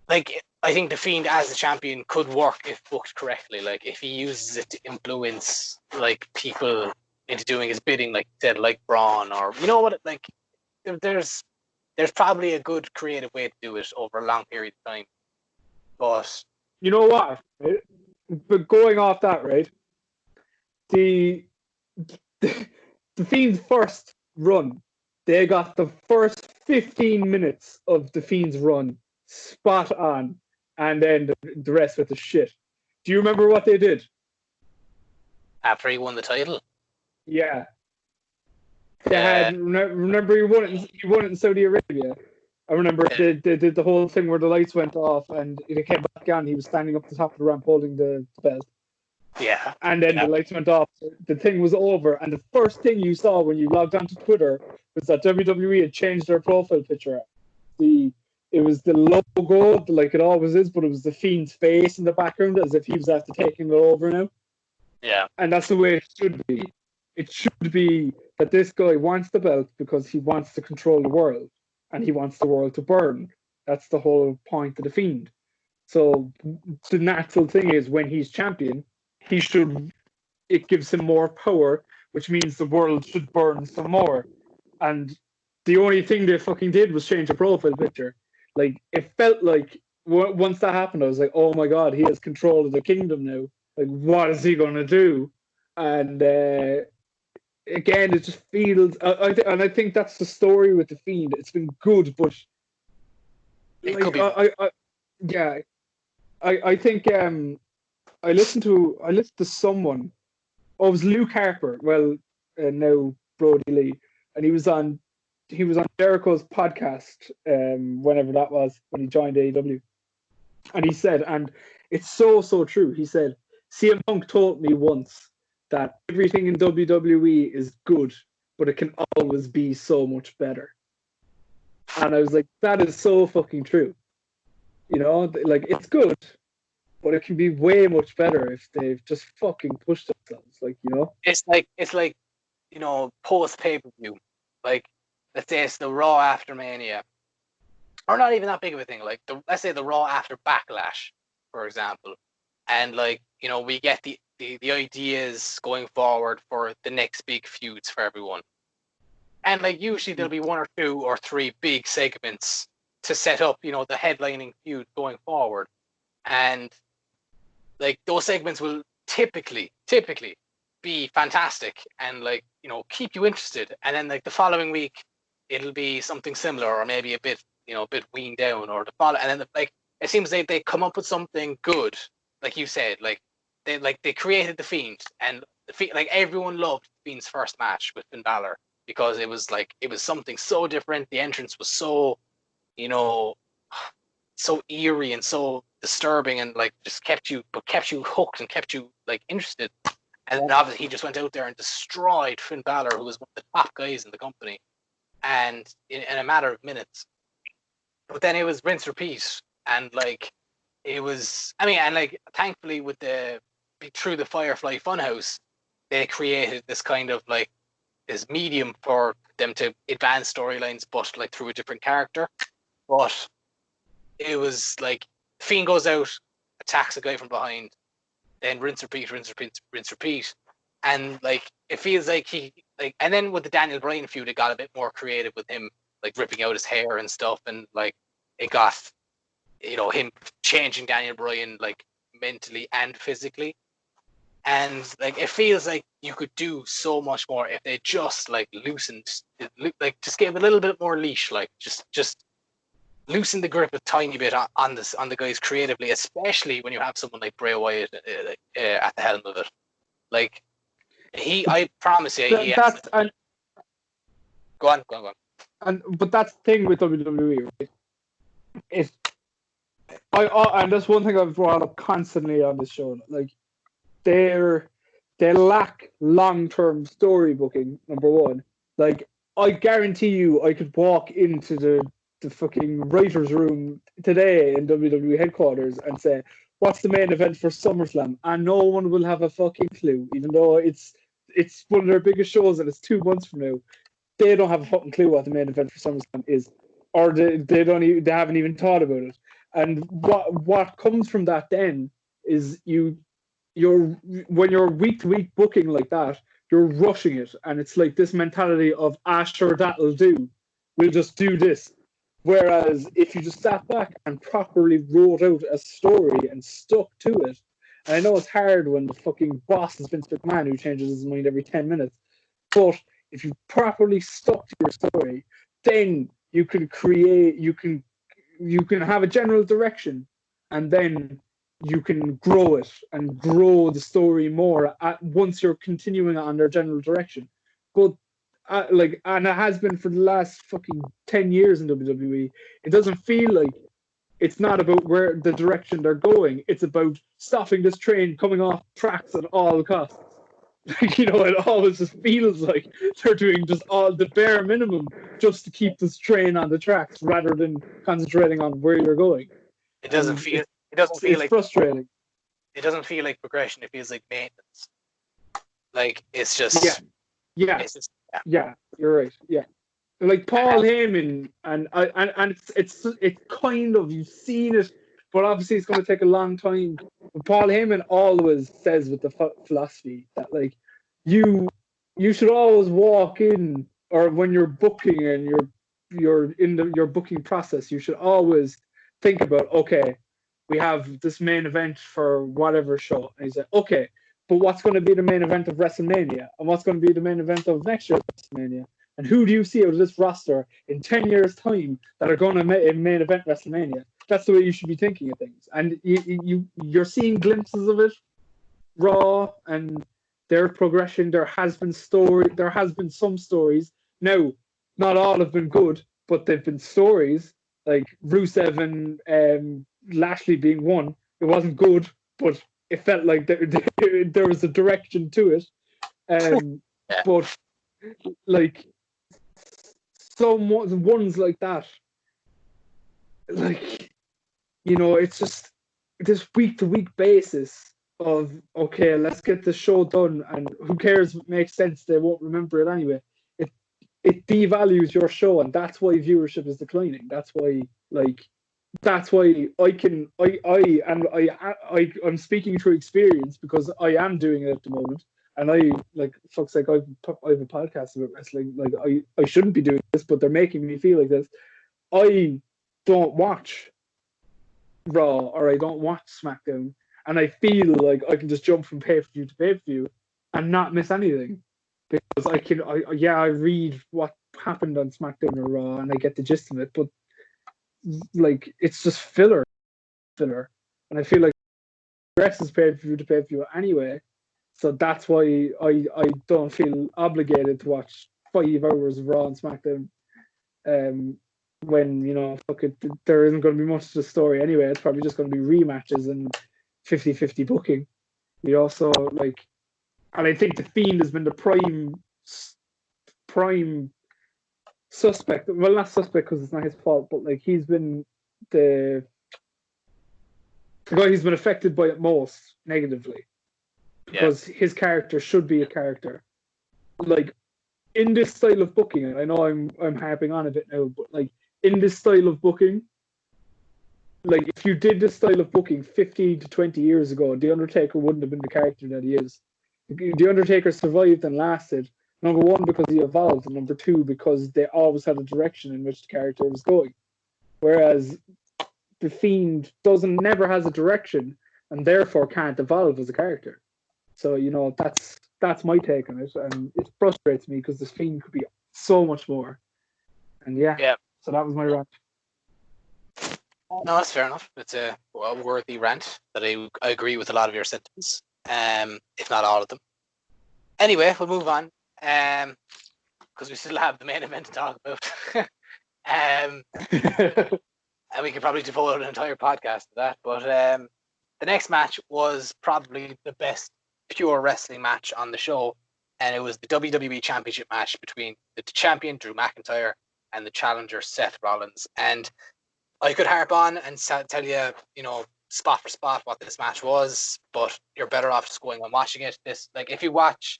Like I think the Fiend as the champion could work if booked correctly. Like if he uses it to influence like people into doing his bidding, like you said, like Braun, or you know what? Like there's probably a good creative way to do it over a long period of time. But you know what? Right? But going off that, right? The Fiend's first run, they got the first 15 minutes of the Fiend's run spot on, and then the rest with the shit. Do you remember what they did? After he won the title? Yeah. They had, remember he won it in Saudi Arabia. I remember they did the whole thing where the lights went off and it came back on. He was standing up the top of the ramp holding the belt. Yeah. And then the lights went off. The thing was over. And the first thing you saw when you logged onto Twitter was that WWE had changed their profile picture. It was the logo, like it always is, but it was the Fiend's face in the background as if he was after taking it over now. Yeah. And that's the way it should be. It should be that this guy wants the belt because he wants to control the world and he wants the world to burn. That's the whole point of the Fiend. So the natural thing is when he's champion, it gives him more power, which means the world should burn some more. And the only thing they fucking did was change the profile picture. Like, it felt like once that happened, I was like, oh my God, he has control of the kingdom now. Like, what is he going to do? And again, it just feels, and I think that's the story with the Fiend. It's been good, but it could be. I think I listened to someone. Oh, it was Luke Harper. Well, now Brody Lee, and he was on Jericho's podcast. Whenever that was, when he joined AEW, and he said, and it's so true. He said, CM Punk told me once that everything in WWE is good, but it can always be so much better. And I was like, that is so fucking true. You know, like it's good, but it can be way much better if they've just fucking pushed themselves. Like, you know, it's like you know, post pay-per-view. Like, let's say it's the Raw after Mania, or not even that big of a thing. Like, let's say the Raw after Backlash, for example, and like, you know, we get the ideas going forward for the next big feuds for everyone, and like usually there'll be 1 or 2 or 3 big segments to set up, you know, the headlining feud going forward, and like those segments will typically be fantastic and like, you know, keep you interested, and then like the following week it'll be something similar or maybe a bit, you know, a bit weaned down, or and then like it seems they come up with something good, like you said, like they created the Fiend, and like everyone loved Fiend's first match with Finn Balor because it was something so different. The entrance was so, you know, so eerie and so disturbing, and like just kept you hooked and kept you like interested. And then obviously he just went out there and destroyed Finn Balor, who was one of the top guys in the company, and in a matter of minutes. But then it was rinse repeat, and like it was, I mean, and like thankfully with through the Firefly Funhouse, they created this kind of like this medium for them to advance storylines, but like through a different character. But it was like Fiend goes out, attacks a guy from behind, then rinse repeat, and like it feels like and then with the Daniel Bryan feud, it got a bit more creative with him like ripping out his hair and stuff, and like it got, you know, him changing Daniel Bryan like mentally and physically, and like it feels like you could do so much more if they just like loosened, like just gave a little bit more leash, like just loosen the grip a tiny bit on the guys creatively, especially when you have someone like Bray Wyatt at the helm of it. Like I promise you, go on. But that's the thing with WWE, right? And that's one thing I've brought up constantly on this show. Like, they lack long-term story booking. Number one, like, I guarantee you, I could walk into the fucking writers' room today in WWE headquarters and say, "What's the main event for SummerSlam?" And no one will have a fucking clue, even though it's one of their biggest shows and it's 2 months from now. They don't have a fucking clue what the main event for SummerSlam is, or they haven't even thought about it. And what comes from that then is when you're week to week booking like that, you're rushing it, and it's like this mentality of, sure, that'll do. We'll just do this. Whereas if you just sat back and properly wrote out a story and stuck to it, and I know it's hard when the fucking boss is Vince McMahon who changes his mind every 10 minutes, but if you properly stuck to your story, then you can have a general direction, and then you can grow it and grow the story more once you're continuing on their general direction. But and it has been for the last fucking 10 years in WWE. It doesn't feel like it's not about where the direction they're going. It's about stopping this train coming off tracks at all costs. It always just feels like they're doing just all the bare minimum just to keep this train on the tracks rather than concentrating on where you're going. It doesn't feel like frustrating. It doesn't feel like progression. It feels like maintenance. Like it's just yeah, you're right. Yeah, like Paul Heyman and it's kind of, you've seen it, but obviously it's going to take a long time. But Paul Heyman always says with the philosophy that, like, you should always walk in, or when you're booking and you're in your booking process, you should always think about, okay, we have this main event for whatever show, and he's like, okay, but what's going to be the main event of WrestleMania, and what's going to be the main event of next year's WrestleMania, and who do you see out of this roster in 10 years' time that are going to main event WrestleMania? That's the way you should be thinking of things. And you're seeing glimpses of it, Raw, and their progression. There has been some stories. Now, not all have been good, but they've been stories, like Rusev and Lashley being one. It wasn't good, but it felt like there was a direction to it. But like some ones like that, like, it's just this week to week basis of, okay, let's get the show done, and who cares if it makes sense, they won't remember it anyway. It devalues your show, and that's why viewership is declining. That's why I'm speaking through experience, because I am doing it at the moment, and I have a podcast about wrestling. Like, I shouldn't be doing this, but they're making me feel like this. I don't watch Raw, or I don't watch SmackDown, and I feel like I can just jump from pay-per-view to pay-per-view and not miss anything, because I read what happened on SmackDown or Raw, and I get the gist of it, but like, it's just filler, and I feel like the rest is pay-per-view to pay-per-view anyway, so that's why I don't feel obligated to watch 5 hours of Raw and SmackDown. When there isn't going to be much to the story anyway. It's probably just going to be rematches and 50-50 booking. So, like, and I think the Fiend has been the prime suspect. Well, not suspect because it's not his fault, but like, he's been the guy who's been affected by it most negatively, because his character should be a character. Like, in this style of booking, and I know I'm harping on a bit now, but like, in this style of booking, like, if you did this style of booking 15 to 20 years ago, The Undertaker wouldn't have been the character that he is. The Undertaker survived and lasted, number one, because he evolved, and number two, because they always had a direction in which the character was going. Whereas the Fiend never has a direction, and therefore can't evolve as a character. So, that's my take on it, and it frustrates me because this Fiend could be so much more. And so that was my rant. No, that's fair enough. It's a worthy rant that I agree with a lot of your sentiments, if not all of them. Anyway, we'll move on, because we still have the main event to talk about. And we could probably devote an entire podcast to that. But the next match was probably the best pure wrestling match on the show, and it was the WWE Championship match between the champion Drew McIntyre and the challenger Seth Rollins. And I could harp on and tell you, spot for spot what this match was, but you're better off just going and watching it. If you watch,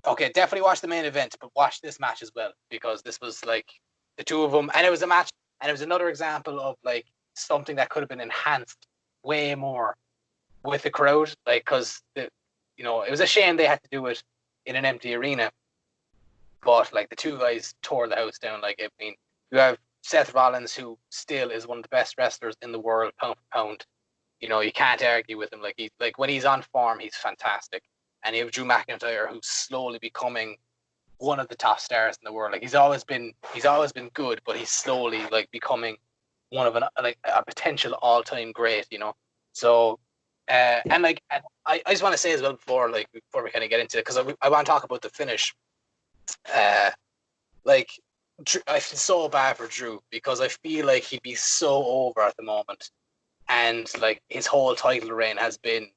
okay, definitely watch the main event, but watch this match as well, because this was like the two of them, and it was a match, and it was another example of like something that could have been enhanced way more with the crowd, like, because it was a shame they had to do it in an empty arena, but like the two guys tore the house down. Like, I mean, you have Seth Rollins, who still is one of the best wrestlers in the world, pound for pound. You can't argue with him. Like when he's on form, he's fantastic. And you have Drew McIntyre, who's slowly becoming one of the top stars in the world. Like, he's always been good, but he's slowly like becoming one of a potential all-time great. So and I just want to say as well before we kind of get into it, because I want to talk about the finish. I feel so bad for Drew, because I feel like he'd be so over at the moment, and like his whole title reign has been,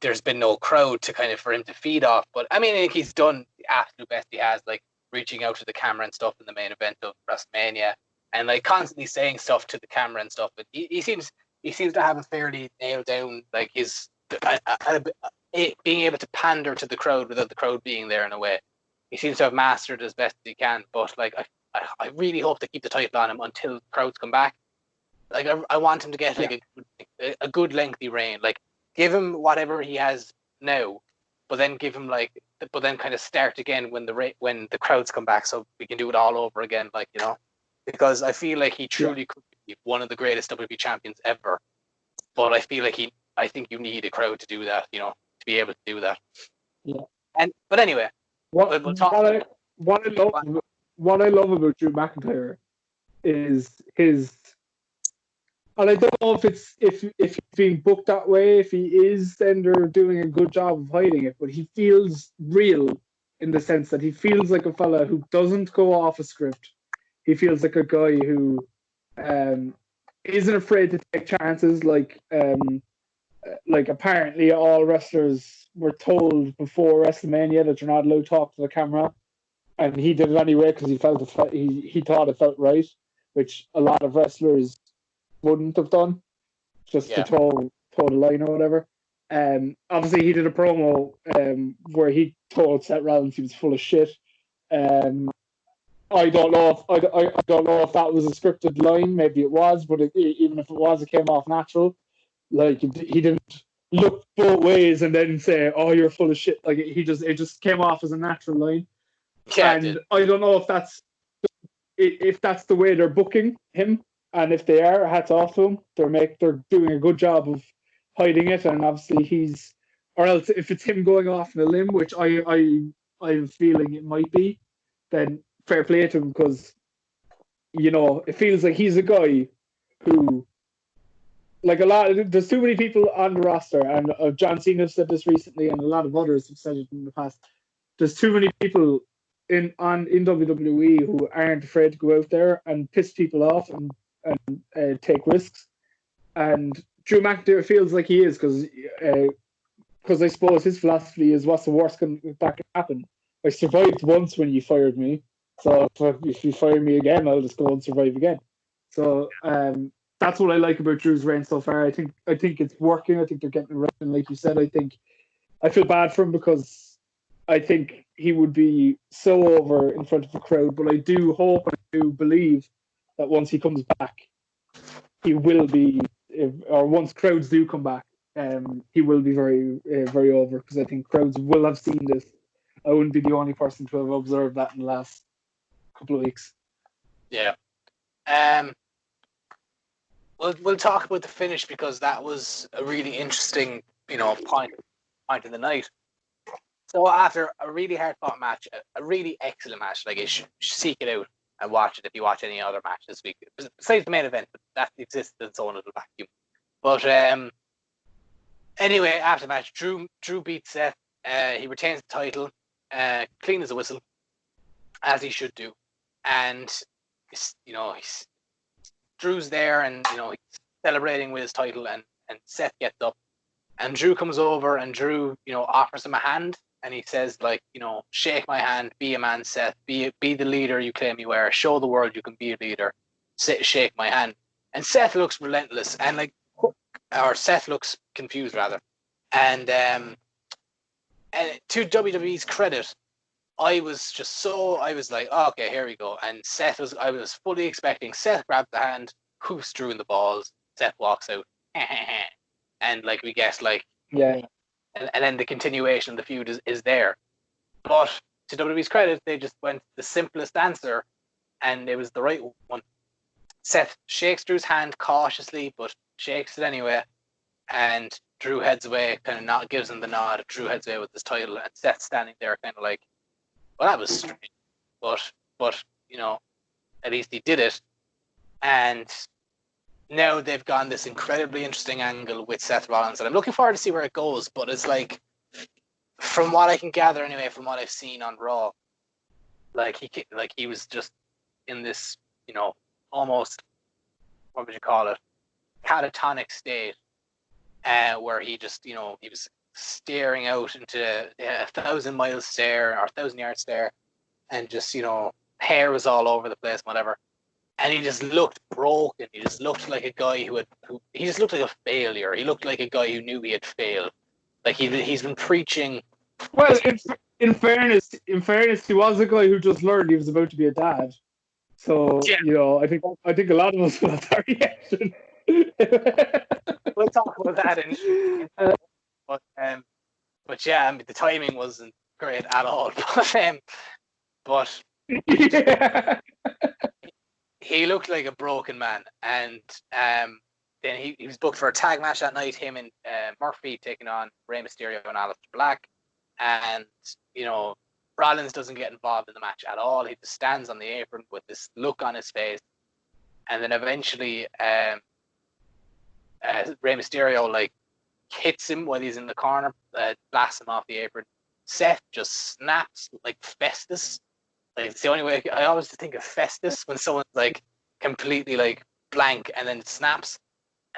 there's been no crowd to kind of for him to feed off. But I mean, I think he's done the absolute best he has, like reaching out to the camera and stuff in the main event of WrestleMania, and like constantly saying stuff to the camera and stuff. But he seems to have a fairly nailed down, like his being able to pander to the crowd without the crowd being there in a way. He seems to have mastered as best he can, but like I really hope to keep the title on him until crowds come back. Like, I want him to get like a good lengthy reign. Like, give him whatever he has now, but then kind of start again when the crowds come back, so we can do it all over again. Like, because I feel like he truly could be one of the greatest WWE champions ever. But I feel like I think you need a crowd to do that. To be able to do that. Yeah. But anyway. What I love about Drew McIntyre is his, and I don't know if he's being booked that way, if he is, then they're doing a good job of hiding it, but he feels real in the sense that he feels like a fella who doesn't go off a script. He feels like a guy who isn't afraid to take chances. Like apparently all wrestlers were told before WrestleMania that you're not allowed to talk to the camera, and he did it anyway because he thought it felt right, which a lot of wrestlers wouldn't have done, just to toe the line or whatever. Obviously he did a promo where he told Seth Rollins he was full of shit. I don't know if that was a scripted line. Maybe it was, but even if it was, it came off natural. Like, he didn't look both ways and then say, "Oh, you're full of shit." Like, it just came off as a natural line. Yeah, and I don't know if that's the way they're booking him, and if they are, hats off to them. They're doing a good job of hiding it, and obviously or else if it's him going off on a limb, which I'm feeling it might be, then fair play to him, because it feels like he's a guy who, like, there's too many people on the roster, and John Cena said this recently, and a lot of others have said it in the past. There's too many people in WWE who aren't afraid to go out there and piss people off and take risks. And Drew McIntyre feels like he is, because I suppose his philosophy is, what's the worst that can happen? I survived once when you fired me, so if you fire me again, I'll just go and survive again. So that's what I like about Drew's reign so far. I think it's working. I think they're getting it right. And like you said, I feel bad for him, because I think he would be so over in front of a crowd. But I do hope and I do believe that once he comes back, he will be, or once crowds do come back, he will be very, very over, because I think crowds will have seen this. I wouldn't be the only person to have observed that in the last couple of weeks. Yeah. We'll talk about the finish, because that was a really interesting, point of the night. So after a really hard fought match, a really excellent match, like, seek it out. and watch it if you watch any other match this week. Besides the main event, but that exists in its own little vacuum. But anyway, after the match, Drew beats Seth. He retains the title, clean as a whistle, as he should do. And Drew's there, and he's celebrating with his title, and Seth gets up, and Drew comes over, and Drew offers him a hand, and he says, like, shake my hand, be a man, Seth, be the leader you claim you are, show the world you can be a leader, shake my hand. And Seth looks relentless, and Seth looks confused rather, and to WWE's credit, I was like, oh, okay, here we go. And I was fully expecting Seth grabs the hand, hoofs Drew in the balls, Seth walks out, and we guess and then the continuation of the feud is there. But to WWE's credit, they just went the simplest answer, and it was the right one. Seth shakes Drew's hand cautiously, but shakes it anyway, and Drew heads away, kind of gives him the nod. Drew heads away with his title, and Seth's standing there, kind of like, well, that was strange, but at least he did it. And now they've gone this incredibly interesting angle with Seth Rollins, and I'm looking forward to see where it goes. But it's like, from what I can gather anyway, from what I've seen on Raw, he was just in this, almost, what would you call it, catatonic state, where he just, he was staring out into a 1,000-mile stare or 1,000-yard stare, and just hair was all over the place, whatever, and he just looked broken. He just looked like a guy he just looked like a failure. He looked like a guy who knew he had failed. Like he's been preaching. Well, in fairness, he was a guy who just learned he was about to be a dad. So yeah. I think a lot of us felt that reaction. We'll talk about that but yeah, I mean, the timing wasn't great at all. But Yeah. he looked like a broken man, and then he was booked for a tag match that night. Him and Murphy taking on Rey Mysterio and Aleister Black, and Rollins doesn't get involved in the match at all. He just stands on the apron with this look on his face, and then eventually Rey Mysterio hits him while he's in the corner, blasts him off the apron. Seth just snaps like Festus. It's the only way I always think of Festus when someone's completely blank and then it snaps,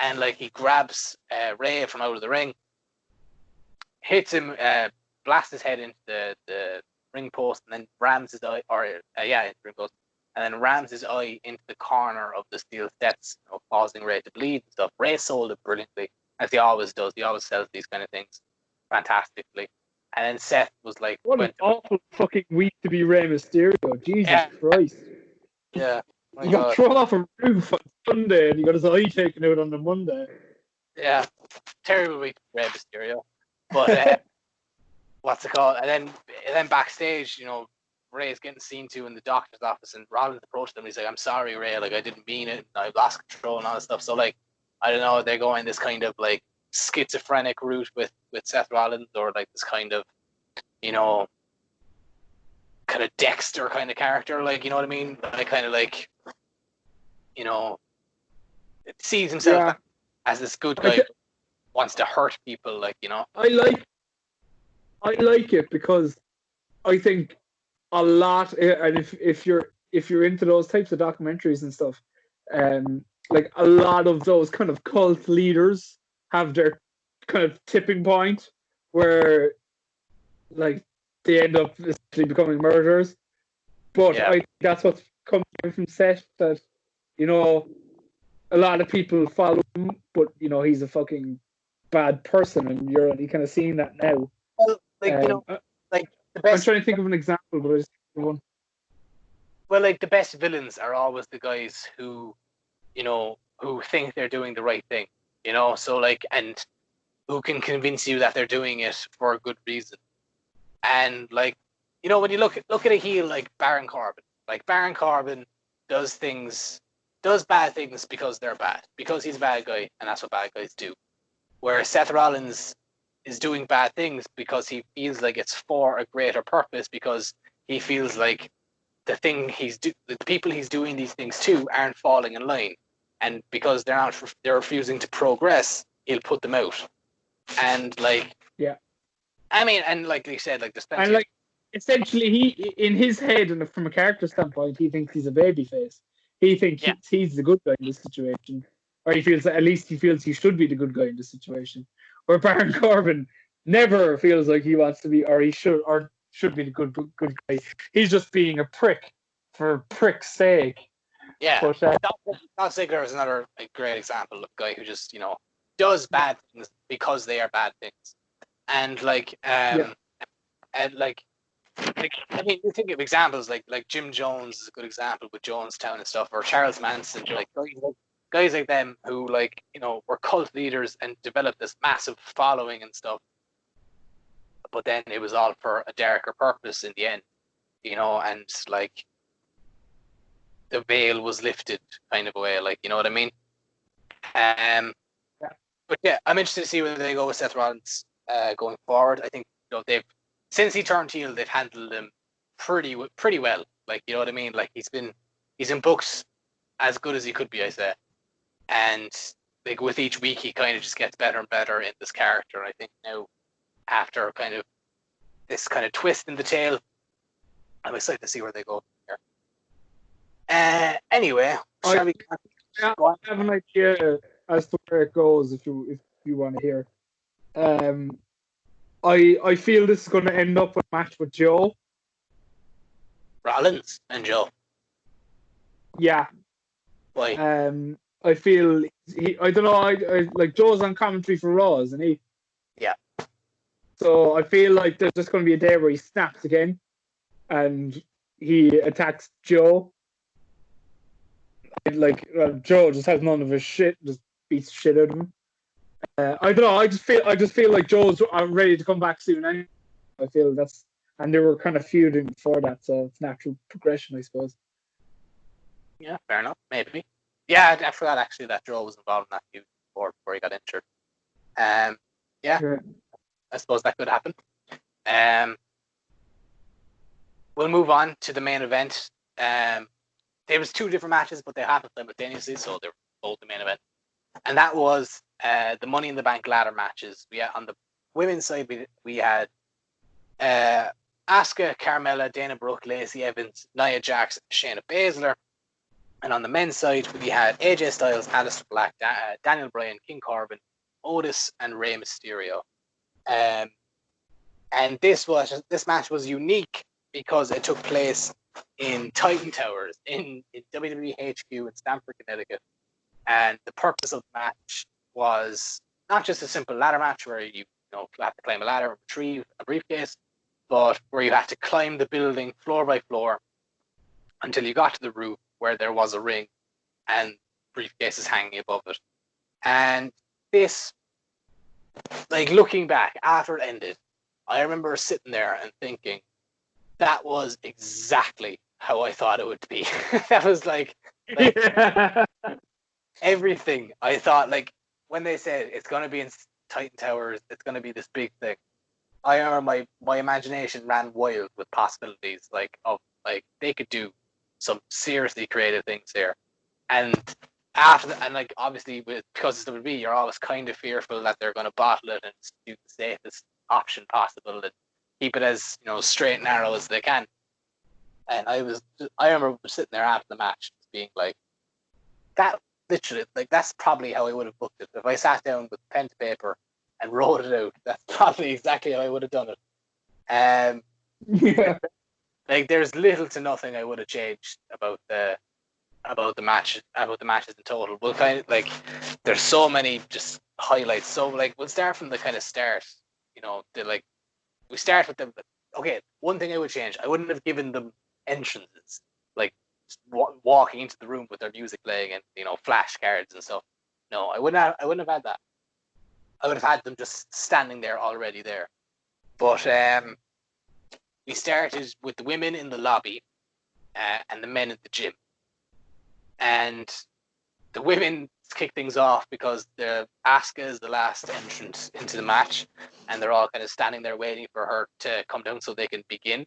and he grabs Rey from out of the ring, hits him, blasts his head into the ring post, and then rams his eye, into the ring post, and then rams his eye into the corner of the steel steps, causing Rey to bleed and stuff. Rey sold it brilliantly, as he always does. He always sells these kind of things fantastically. And then Seth was like, what an awful fucking week to be Rey Mysterio. Jesus Christ. Yeah. He got thrown off a roof on Sunday, and he got his eye taken out on the Monday. Yeah. Terrible week for Rey Mysterio. But what's it called? And then backstage, Rey's getting seen to in the doctor's office, and Rollins approached him. He's like, I'm sorry, Rey. I didn't mean it. I lost control and all that stuff. So, I don't know. They're going this kind of schizophrenic route with Seth Rollins, or this kind of, kind of Dexter kind of character. You know what I mean? It sees himself as this good guy who wants to hurt people. I like it because I think a lot, and if you're into those types of documentaries and stuff, a lot of those kind of cult leaders have their kind of tipping point where they end up essentially becoming murderers. But I think that's what's coming from Seth, that a lot of people follow him, but he's a fucking bad person, and you're only kind of seeing that now. Well, the best, I'm trying to think of an example, but I just think of one. Well, the best villains are always the guys who think they're doing the right thing, so and who can convince you that they're doing it for a good reason. And when you look at a heel like Baron Corbin, does bad things because they're bad, because he's a bad guy, and that's what bad guys do. Whereas Seth Rollins is doing bad things because he feels like it's for a greater purpose, because he feels like the people he's doing these things to aren't falling in line, and because they're refusing to progress, he'll put them out. And like, yeah, I mean, and like you said, like there's plenty. and like essentially, he in his head and from a character standpoint, he thinks he's a babyface. He thinks he's the good guy in this situation, or he feels he should be the good guy in this situation. Where Baron Corbin never feels like he wants to be, or he should be the good guy. He's just being a prick for prick's sake. Yeah, but, Dolph Ziggler is another great example of a guy who just does bad things because they are bad things, and like and like I mean, you think of examples like Jim Jones is a good example with Jonestown and stuff, or Charles Manson, like guys like them who were cult leaders and developed this massive following and stuff, but then it was all for a darker purpose in the end, and like the veil was lifted kind of a way, like, you know what I mean? But yeah, I'm interested to see where they go with Seth Rollins going forward. I think since he turned heel, they've handled him pretty well. Like, you know what I mean? Like he's in books as good as he could be, I say. And like with each week, he kind of just gets better and better in this character. And I think now, after kind of this kind of twist in the tail, I'm excited to see where they go here. Anyway, shall we? I have an idea as to where it goes if you want to hear. I feel this is going to end up with a match with Joe. Rollins and Joe. Yeah. Why? I feel I don't know. I like Joe's on commentary for Raw, isn't he? Yeah. So I feel like there's just going to be a day where he snaps again, and he attacks Joe. Like Joe just has none of his shit, just beats the shit out of him. I don't know. I just feel like Joe's ready to come back soon. And I feel and they were kind of feuding before that, so it's natural progression, I suppose. Yeah, fair enough. Maybe. Yeah, I forgot actually that Joe was involved in that feud before he got injured. Yeah, sure. I suppose that could happen. We'll move on to the main event. There was 2 different matches, but they happened simultaneously, so they were both the main event. And that was the Money in the Bank ladder matches. On the women's side, we had Asuka, Carmella, Dana Brooke, Lacey Evans, Nia Jax, Shayna Baszler. And on the men's side, we had AJ Styles, Aleister Black, Daniel Bryan, King Corbin, Otis, and Rey Mysterio. And this match was unique because it took place in Titan Towers in WWE HQ in Stamford, Connecticut. And the purpose of the match was not just a simple ladder match where you have to climb a ladder and retrieve a briefcase, but where you had to climb the building floor by floor until you got to the roof where there was a ring and briefcases hanging above it. And this, like looking back after it ended, I remember sitting there and thinking, that was exactly how I thought it would be. That was like everything I thought. Like when they said it's going to be in Titan Towers, it's going to be this big thing. I remember my imagination ran wild with possibilities, of they could do some seriously creative things here. And after that, and obviously because it's WWE, you're always kind of fearful that they're going to bottle it and do the safest option possible and keep it as straight and narrow as they can. And I remember sitting there after the match being like, that literally, that's probably how I would have booked it. If I sat down with pen to paper and wrote it out, that's probably exactly how I would have done it. Yeah. There's little to nothing I would have changed about the matches in total. We'll kind of there's so many just highlights. So we'll start from the kind of start. We start with them. Okay, one thing I would change, I wouldn't have given them entrances, walking into the room with their music playing and flashcards and stuff. No, I wouldn't have had that. I would have had them just standing there already there. But we started with the women in the lobby and the men in the gym. And the women kick things off because Asuka is the last entrant into the match, and they're all kind of standing there waiting for her to come down so they can begin.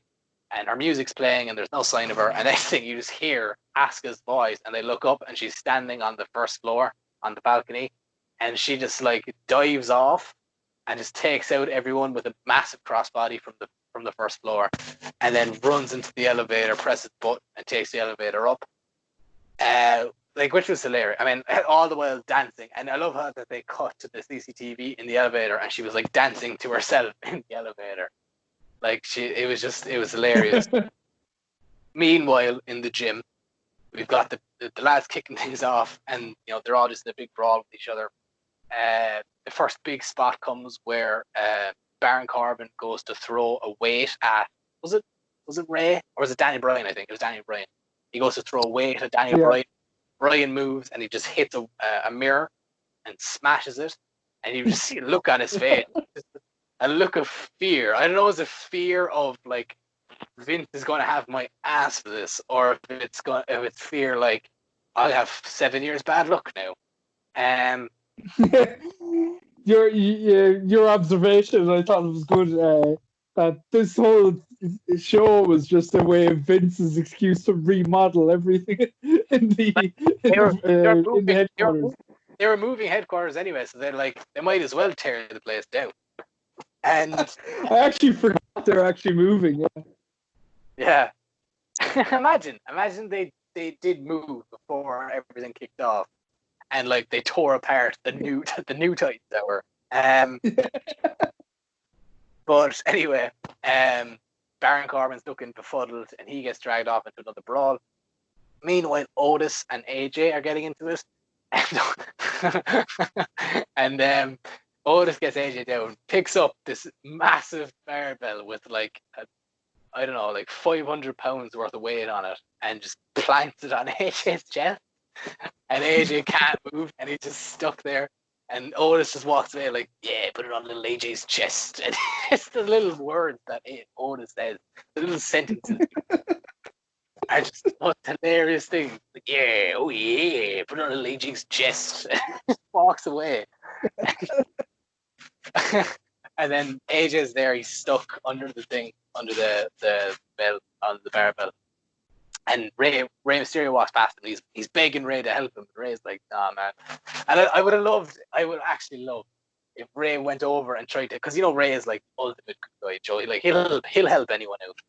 and her music's playing, and there's no sign of her. And next thing, you just hear Asuka's voice, and they look up, and she's standing on the first floor on the balcony, and she just like dives off and just takes out everyone with a massive crossbody from the first floor, and then runs into the elevator, presses the button, and takes the elevator up. Like, which was hilarious. I mean, all the while dancing, and I love how that they cut to the CCTV in the elevator, and she was like dancing to herself in the elevator. Like, it was hilarious. Meanwhile, in the gym, we've got the lads kicking things off, and they're all just in a big brawl with each other. The first big spot comes where Baron Corbin goes to throw a weight at, was it Ray, or was it Danny Bryan? I think it was Danny Bryan. He goes to throw a weight at Danny Bryan. Bryan moves, and he just hits a mirror and smashes it, and you just see a look on his face, a look of fear. I don't know, is it fear of like Vince is going to have my ass for this, or if it's fear like I'll have 7 years bad luck now. Your observation, I thought it was good. That this whole show was just a way of Vince's excuse to remodel everything in the headquarters. They were moving headquarters anyway, so they're like, they might as well tear the place down. And I actually forgot they're actually moving. Yeah. Imagine they did move before everything kicked off, and like they tore apart the new Titan Tower. But anyway, Baron Corbin's looking befuddled, and he gets dragged off into another brawl. Meanwhile, Otis and AJ are getting into it, and Otis gets AJ down, picks up this massive barbell with like 500 pounds worth of weight on it, and just plants it on AJ's chest, and AJ can't move, and he's just stuck there. And Otis just walks away like, yeah, put it on little AJ's chest. And it's the little words that Otis says, the little sentences. I just thought hilarious thing. Like, yeah, oh yeah, put it on little AJ's chest. And just walks away. And then AJ's there, he's stuck under the thing, under the bell, on the barbell. And Rey Mysterio walks past him. He's begging Rey to help him. Rey's like, nah, man. And I would actually love if Rey went over and tried to, because Rey is like ultimate good guy, Joey. Like he'll help anyone out.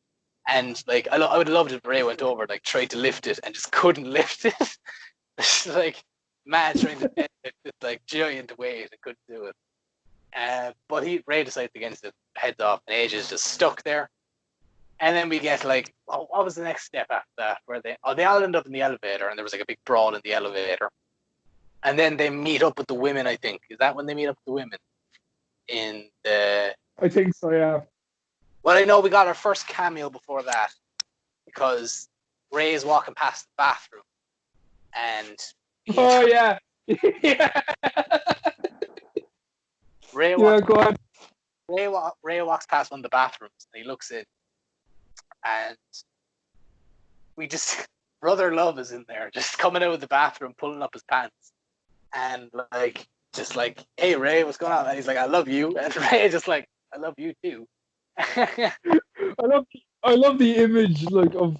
And like I would love if Rey went over, like tried to lift it and just couldn't lift it. It's like man trying to lift this like giant weight and couldn't do it. But Rey decides against it, heads off, and AJ is just stuck there. And then we get like, what was the next step after that? Where they all end up in the elevator, and there was like a big brawl in the elevator. And then they meet up with the women, I think. Is that when they meet up with the women? I think so, yeah. Well, I know we got our first cameo before that, because Ray is walking past the bathroom, and yeah. Yeah. Ray walks past one of the bathrooms, and he looks in. And we just, Brother Love is in there, just coming out of the bathroom, pulling up his pants, and like, just like, hey Ray, what's going on? And he's like, I love you, and Ray is just like, I love you too. I love the image like of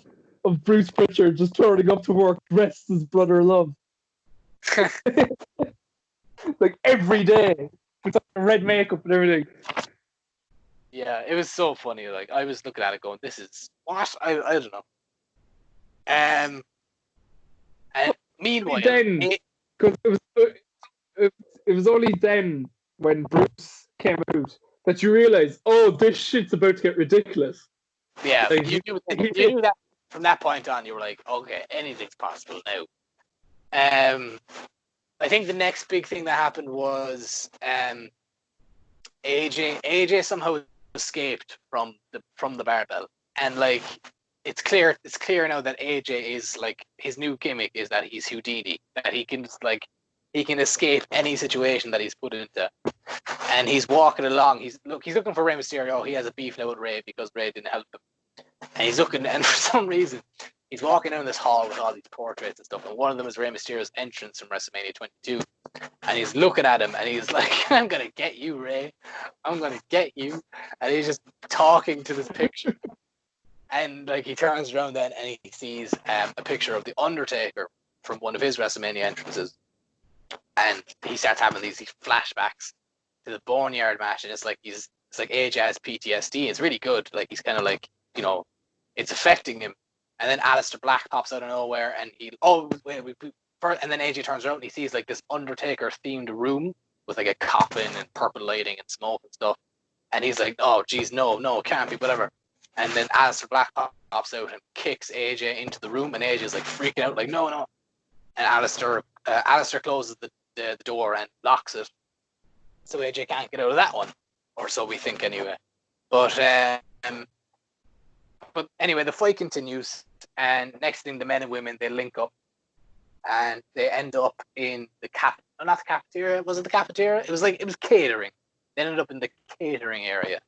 Bruce Pritchard just turning up to work dressed as Brother Love, like every day with red makeup and everything. Yeah, it was so funny. Like I was looking at it, going, "This is what I don't know." And meanwhile, because it was only then when Bruce came out that you realize, oh, this shit's about to get ridiculous. Yeah, like, you knew that from that point on. You were like, okay, anything's possible now. I think the next big thing that happened was AJ somehow escaped from the barbell, and like it's clear now that AJ is like, his new gimmick is that he's Houdini, that he can escape any situation that he's put into, and he's walking along. He's looking for Rey Mysterio. He has a beef now with Rey because Rey didn't help him, and he's looking, and for some reason he's walking down this hall with all these portraits and stuff, and one of them is Rey Mysterio's entrance from WrestleMania 22. And he's looking at him, and he's like, I'm going to get you, Ray. I'm going to get you. And he's just talking to this picture. And like he turns around then and he sees a picture of the Undertaker from one of his WrestleMania entrances, and he starts having these flashbacks to the Boneyard match, and it's like AJ has PTSD. It's really good. Like he's kind of like, you know, it's affecting him. And then Aleister Black pops out of nowhere, and and then AJ turns around and he sees like this Undertaker themed room with like a coffin and purple lighting and smoke and stuff. And he's like, oh, geez, no, it can't be, whatever. And then Aleister Black pops out and kicks AJ into the room, and AJ's like freaking out, like, no. And Aleister closes the door and locks it, so AJ can't get out of that one, or so we think anyway. But anyway, the fight continues, and next thing, the men and women, they link up, and they end up in not the cafeteria. Was it the cafeteria? It was catering. They ended up in the catering area,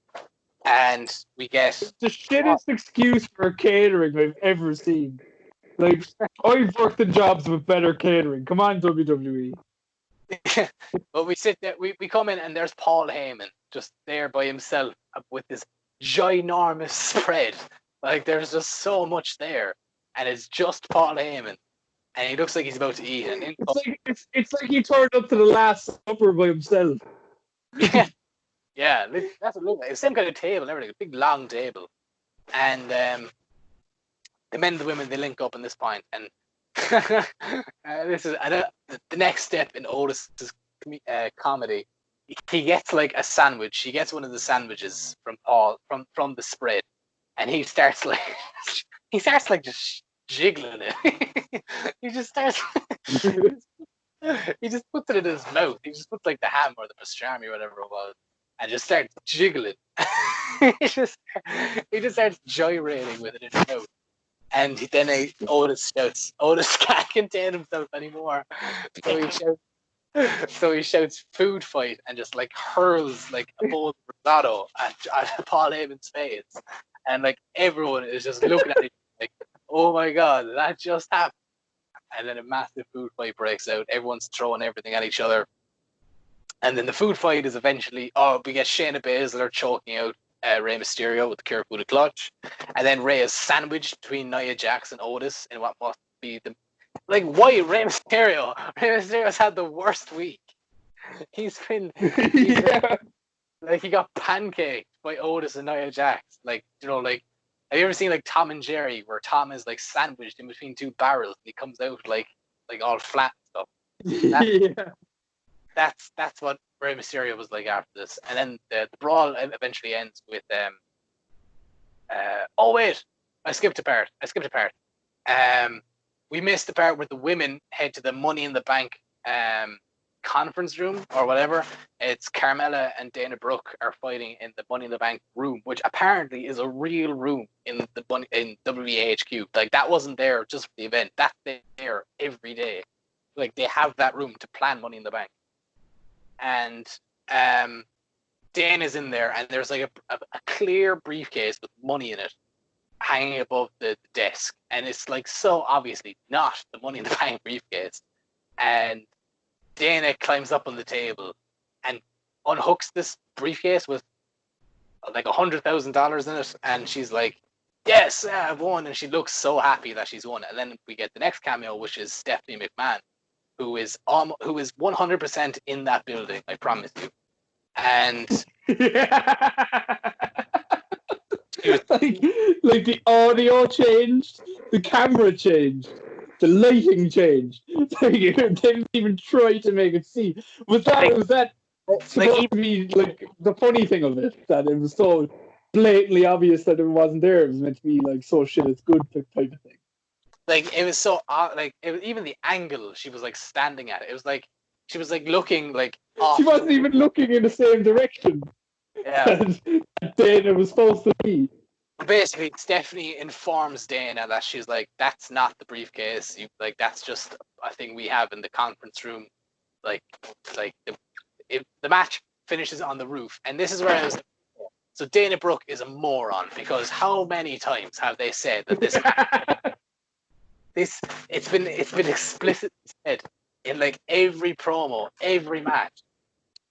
and we get the shittest excuse for catering I've ever seen. Like, I've worked in jobs with better catering. Come on, WWE. But we sit there, we come in, and there's Paul Heyman just there by himself with this ginormous spread. Like, there's just so much there, and it's just Paul Heyman, and he looks like he's about to eat. And it's like he turned up to the Last Supper by himself. Yeah, that's what it looked like. It's the same kind of table and everything, a big long table. And the men and the women, they link up in this point, and this is the next step in Otis's comedy. He gets like a sandwich. He gets one of the sandwiches from Paul from the spread, and he starts like just jiggling it. He just starts. He just puts it in his mouth. He just puts like the ham or the pastrami or whatever it was, and just starts jiggling. he just starts gyrating with it in his mouth. And then Otis shouts, Otis can't contain himself anymore. So he shouts food fight and just like hurls like a bowl of risotto at Paul Heyman's face. And like everyone is just looking at it like, oh my God, that just happened. And then a massive food fight breaks out. Everyone's throwing everything at each other. And then the food fight is eventually, we get Shayna Baszler choking out Rey Mysterio with the Kirifuda clutch. And then Rey is sandwiched between Nia Jax and Otis in what must be why Rey Mysterio? Rey Mysterio's had the worst week. He got pancaked by Otis and Nia Jax. Like, you know, like, have you ever seen like Tom and Jerry, where Tom is like sandwiched in between two barrels and he comes out like all flat and stuff? That's what Rey Mysterio was like after this. And then the brawl eventually ends with oh wait, I skipped a part. We missed the part where the women head to the Money in the Bank conference room or whatever. It's Carmella and Dana Brooke are fighting in the Money in the Bank room, which apparently is a real room in WWEHQ. Like, that wasn't there just for the event. That's there every day. Like, they have that room to plan Money in the Bank. And Dana's in there, and there's like a clear briefcase with money in it hanging above the desk, and it's like so obviously not the Money in the Bank briefcase. And Dana climbs up on the table and unhooks this briefcase with like $100,000 in it, and she's like, yes, I've won. And she looks so happy that she's won. And then we get the next cameo, which is Stephanie McMahon, who is 100% in that building, I promise you. And like the audio changed, the camera changed, the lighting changed. They didn't even try to make it see. Was that supposed to be like the funny thing of it, that it was so blatantly obvious that it wasn't there? It was meant to be like so shit it's good type of thing. Like, it was so like, it was even the angle she was like standing at. It was like she was like looking like off. She wasn't even looking in the same direction. Yeah. Dana was supposed to be. Basically, Stephanie informs Dana that she's like, that's not the briefcase. That's just a thing we have in the conference room. The match finishes on the roof, and this is where I was like, so Dana Brooke is a moron, because how many times have they said that it's been explicitly said in like every promo, every match,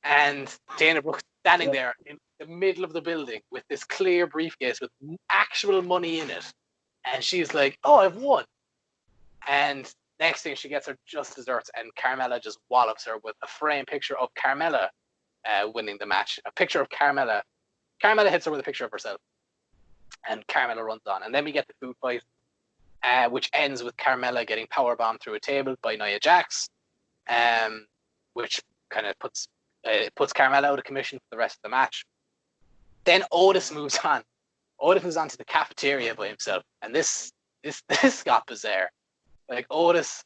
and Dana Brooke standing there the middle of the building with this clear briefcase with actual money in it. And she's like, "Oh, I've won." And next thing, she gets her just desserts, and Carmella just wallops her with a frame picture of Carmella winning the match. A picture of Carmella. Carmella hits her with a picture of herself, and Carmella runs on. And then we get the food fight, which ends with Carmella getting powerbombed through a table by Nia Jax, which kind of puts Carmella out of commission for the rest of the match. Then Otis moves on. Otis moves on to the cafeteria by himself, and this got bizarre. Like Otis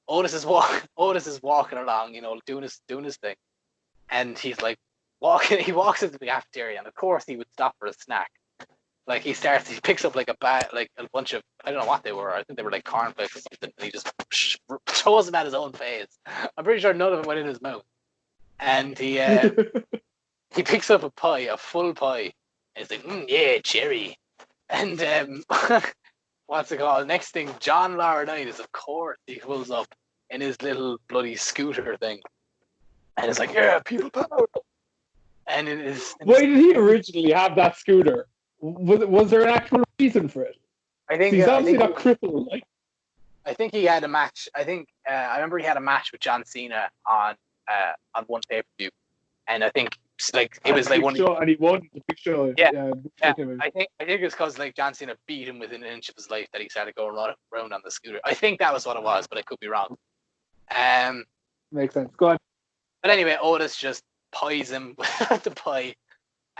is walking along, doing his thing, and he's like walking. He walks into the cafeteria, and of course he would stop for a snack. Like he picks up like a bunch of, I don't know what they were. I think they were like cornflakes or something. And he just throws them at his own face. I'm pretty sure none of them went in his mouth. And he picks up a full pie. And he's like, yeah, cherry. And what's it called? Next thing, John Laurinaitis, of course, he pulls up in his little bloody scooter thing. And it's like, yeah, people power. And it is. Why did he originally have that scooter? Was there an actual reason for it? I think he's obviously not crippled. Like, I think he had a match. I remember he had a match with John Cena on one pay-per-view, and I think it was like one. And he won the big show. Yeah. I think it was because like John Cena beat him within an inch of his life that he started going around on the scooter. I think that was what it was, but I could be wrong. Makes sense. Go on. But anyway, Otis just pies him with the pie.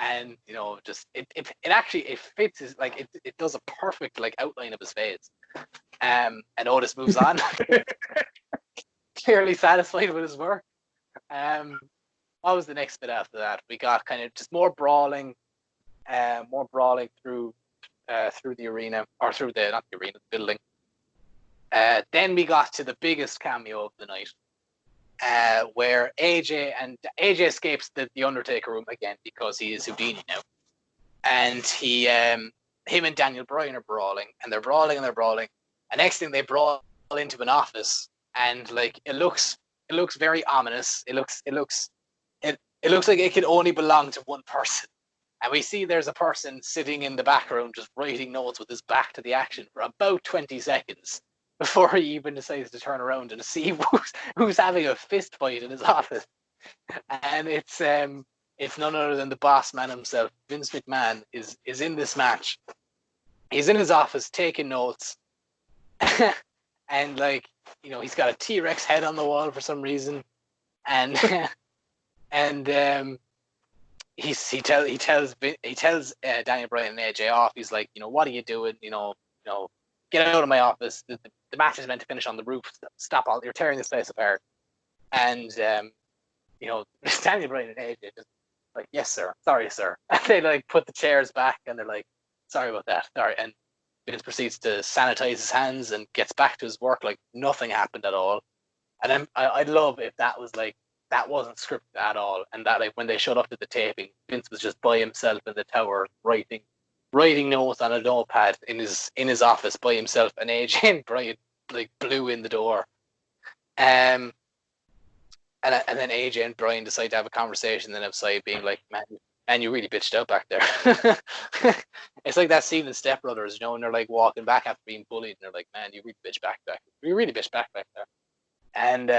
And just it actually fits his, like it does a perfect like outline of his face, and Otis moves on, clearly satisfied with his work. What was the next bit after that? We got kind of just more brawling through the arena, or through the building. Then we got to the biggest cameo of the night. Where AJ escapes the Undertaker room again because he is Houdini now, and him and Daniel Bryan are brawling, and they're brawling, and next thing they brawl into an office, and like it looks very ominous. It looks like it could only belong to one person, and we see there's a person sitting in the back room just writing notes with his back to the action for about 20 seconds. Before he even decides to turn around and see who's having a fist fight in his office. And it's none other than the boss man himself. Vince McMahon is in this match. He's in his office taking notes. And he's got a T-Rex head on the wall for some reason. And he tells Daniel Bryan and AJ off. He's like, what are you doing? Get out of my office. The match is meant to finish on the roof. Stop all. You're tearing this place apart. And Daniel Bryan and AJ just like, yes, sir. Sorry, sir. And they like put the chairs back, and they're like, sorry about that. Sorry. And Vince proceeds to sanitize his hands and gets back to his work like nothing happened at all. And I'd love if that was like, that wasn't scripted at all, and that like when they showed up to the taping, Vince was just by himself in the tower writing notes on a notepad in his office by himself, and AJ and Bryan like blew in the door. And then AJ and Bryan decide to have a conversation then outside, being like, man, you really bitched out back there. It's like that scene in Step Brothers, and they're like walking back after being bullied, and they're like, man, you really bitched back there. You really bitched back there. And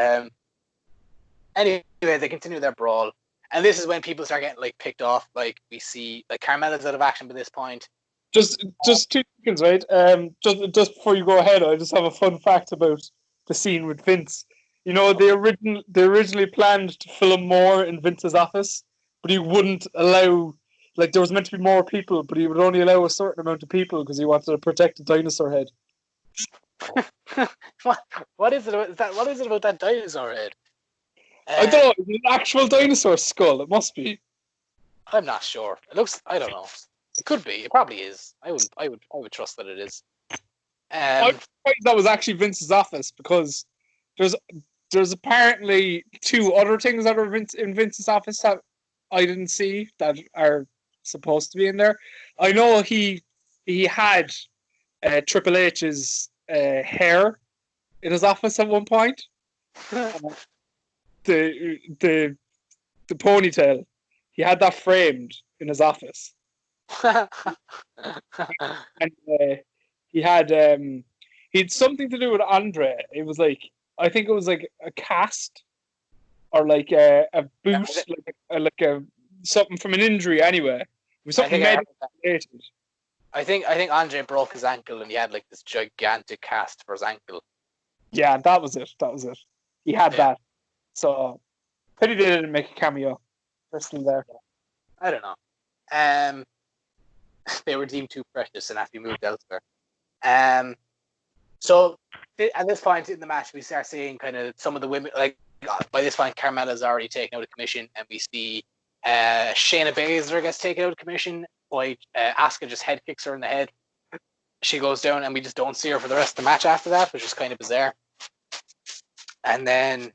anyway, they continue their brawl. And this is when people start getting like picked off. Like we see like Carmella's out of action by this point. Just 2 seconds, right? Just before you go ahead, I just have a fun fact about the scene with Vince. They originally planned to film more in Vince's office, but he wouldn't allow. Like there was meant to be more people, but he would only allow a certain amount of people because he wanted to protect the dinosaur head. What is it about that dinosaur head? I don't know. It's an actual dinosaur skull. It must be. I'm not sure. It looks. I don't know. It could be. It probably is. I would trust that it is. I'm surprised that was actually Vince's office, because there's apparently 2 other things that are in Vince's office that I didn't see that are supposed to be in there. I know he had Triple H's hair in his office at one point. The ponytail, he had that framed in his office, and he had something to do with Andre. It was like, I think it was like a cast or like a boot, like a something from an injury. Anyway, it was something medical related. I think Andre broke his ankle and he had like this gigantic cast for his ankle. Yeah, that was it. He had that. So pity they didn't make a cameo. Personally, there. I don't know. They were deemed too precious and had to be moved elsewhere. So at this point in the match, we start seeing kind of some of the women. Like by this point, Carmella's already taken out of commission, and we see Shayna Baszler gets taken out of commission. By Asuka just head kicks her in the head. She goes down, and we just don't see her for the rest of the match after that, which is kind of bizarre. And then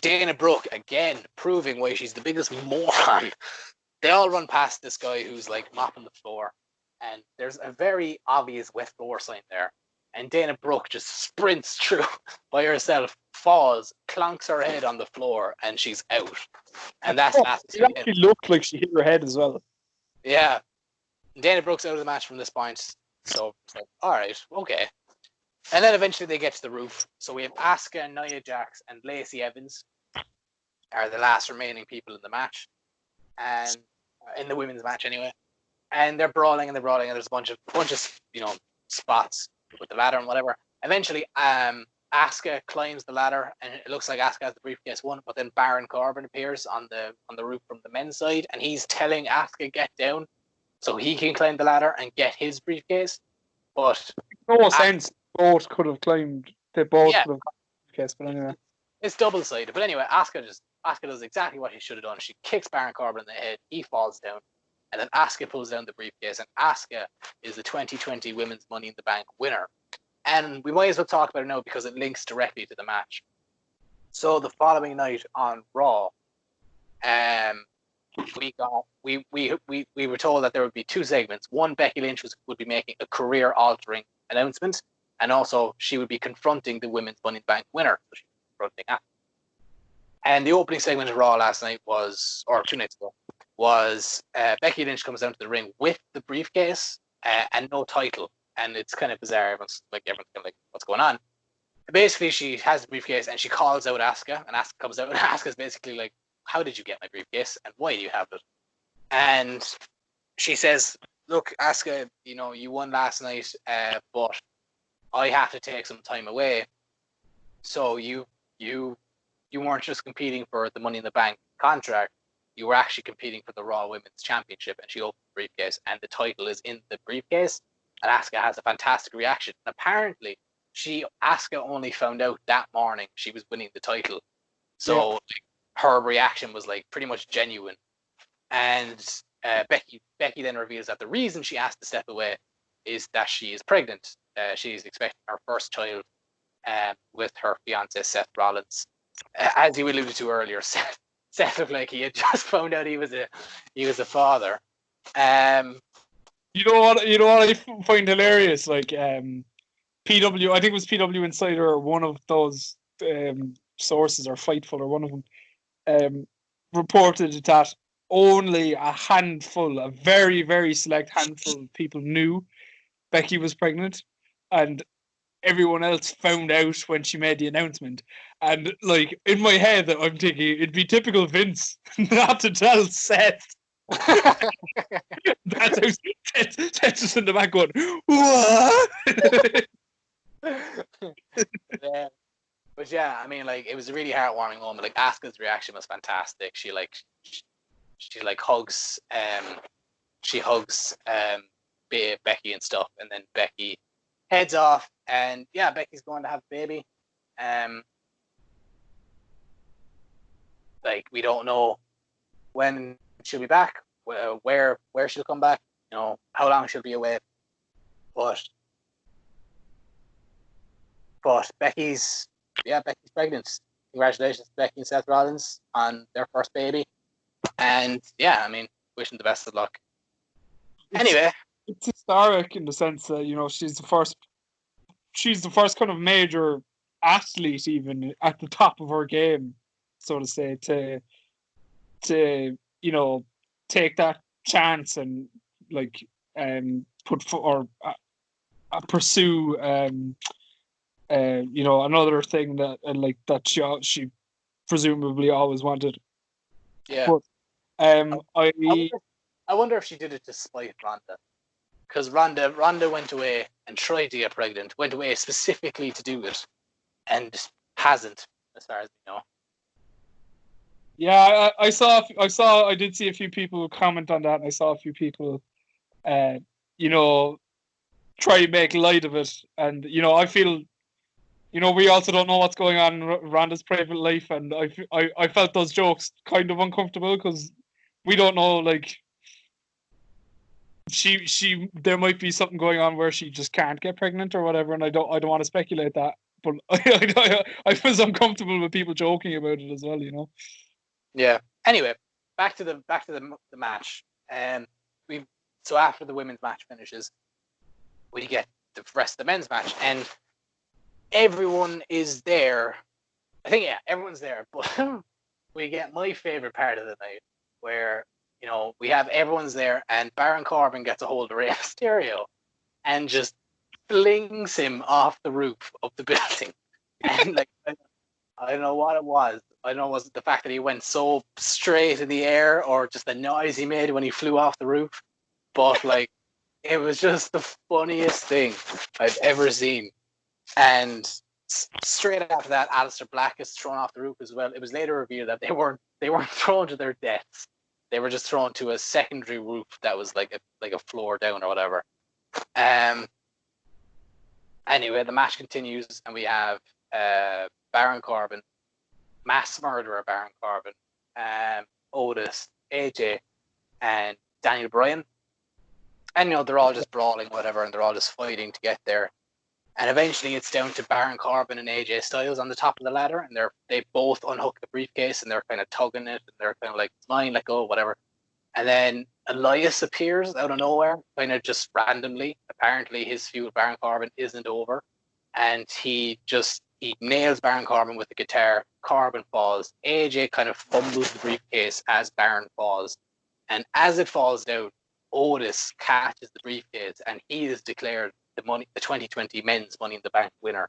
Dana Brooke again proving why she's the biggest moron. They all run past this guy who's like mopping the floor, and there's a very obvious wet floor sign there. And Dana Brooke just sprints through by herself, falls, clonks her head on the floor, and she's out. And that's massive. It actually looked like she hit her head as well. Yeah. Dana Brooke's out of the match from this point. So it's like, all right, okay. And then eventually they get to the roof. So we have Asuka, Nia Jax, and Lacey Evans are the last remaining people in the match. And in the women's match anyway. And they're brawling and there's a bunch of spots with the ladder and whatever. Eventually, Asuka climbs the ladder, and it looks like Asuka has the briefcase won. But then Baron Corbin appears on the roof from the men's side, and he's telling Asuka get down so he can climb the ladder and get his briefcase. But no sense. Both could have climbed. They both could have climbed the briefcase, but anyway, it's double sided. But anyway, Asuka does exactly what he should have done. She kicks Baron Corbin in the head. He falls down. And then Asuka pulls down the briefcase, and Asuka is the 2020 Women's Money in the Bank winner. And we might as well talk about it now because it links directly to the match. So the following night on Raw, we were told that there would be two segments. One, Becky Lynch would be making a career-altering announcement, and also she would be confronting the Women's Money in the Bank winner. So she was confronting Asuka. And the opening segment of Raw last night or 2 nights ago, was Becky Lynch comes down to the ring with the briefcase and no title. And it's kind of bizarre. Everyone's kind of like, what's going on? And basically, she has the briefcase and she calls out Asuka. And Asuka comes out and Asuka's basically like, how did you get my briefcase? And why do you have it? And she says, look, Asuka, you won last night, but I have to take some time away. So you weren't just competing for the Money in the Bank contract. You were actually competing for the Raw Women's Championship, and she opened the briefcase, and the title is in the briefcase. And Asuka has a fantastic reaction. And apparently, Asuka only found out that morning she was winning the title, so her reaction was like pretty much genuine. And Becky then reveals that the reason she asked to step away is that she is pregnant. She's expecting her first child with her fiance Seth Rollins. As you alluded to earlier, Seth looked like he had just found out he was a father. You know what I find hilarious? Like PW, I think it was PW Insider or one of those sources, or Fightful, or one of them, reported that only a very, very select handful of people knew Becky was pregnant, and everyone else found out when she made the announcement. And like in my head, I'm thinking it'd be typical Vince not to tell Seth. That's how Seth's just in the back going, what? Yeah. But yeah, I mean, like, it was a really heartwarming moment. Like, Asuka's reaction was fantastic. She hugs Becky and stuff, and then Becky heads off, and yeah, Becky's going to have a baby. Like, we don't know when she'll be back, where she'll come back, how long she'll be away. But Becky's pregnant. Congratulations to Becky and Seth Rollins on their first baby. And yeah, I mean, wishing the best of luck. Anyway, it's historic in the sense that she's the first kind of major athlete, even at the top of her game, so to say, to take that chance and like pursue another thing that like that she presumably always wanted. Yeah. But I wonder if she did it to spite Ronda, because Ronda went away and tried to get pregnant, went away specifically to do it, and hasn't, as far as we know. Yeah, I did see a few people comment on that, and I saw a few people, try to make light of it, and I feel, we also don't know what's going on in Ronda's private life, and I felt those jokes kind of uncomfortable because we don't know, like, there might be something going on where she just can't get pregnant or whatever, and I don't want to speculate that, but I feel uncomfortable with people joking about it as well, Yeah. Anyway, back to the match. So after the women's match finishes, we get the rest of the men's match, and everyone is there. I think everyone's there, but we get my favorite part of the night, where we have everyone's there, and Baron Corbin gets a hold of Rey Mysterio, and just flings him off the roof of the building, and like. I don't know what it was. I don't know, was it the fact that he went so straight in the air or just the noise he made when he flew off the roof? But, like, it was just the funniest thing I've ever seen. And straight after that, Aleister Black is thrown off the roof as well. It was later revealed that they weren't thrown to their deaths. They were just thrown to a secondary roof that was like a floor down or whatever. Anyway, the match continues, and we have Baron Corbin, mass murderer Baron Corbin, Otis, AJ, and Daniel Bryan. And they're all just brawling, whatever, and they're all just fighting to get there. And eventually it's down to Baron Corbin and AJ Styles on the top of the ladder, and they both unhook the briefcase, and they're kind of tugging it, and they're kind of like, mine, let go, whatever. And then Elias appears out of nowhere, kind of just randomly. Apparently his feud with Baron Corbin isn't over, and he nails Baron Corbin with the guitar. Corbin falls. AJ kind of fumbles the briefcase as Baron falls. And as it falls down, Otis catches the briefcase, and he is declared the 2020 men's Money in the Bank winner.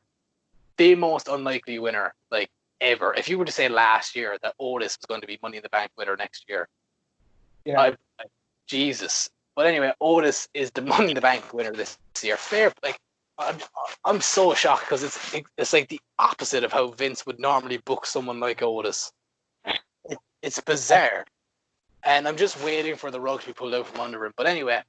The most unlikely winner, like, ever. If you were to say last year that Otis was going to be Money in the Bank winner next year, yeah, Jesus. But anyway, Otis is the Money in the Bank winner this year. Fair, like, I'm so shocked because it's like the opposite of how Vince would normally book someone like Otis. It's bizarre, and I'm just waiting for the rug to be pulled out from under him. But anyway,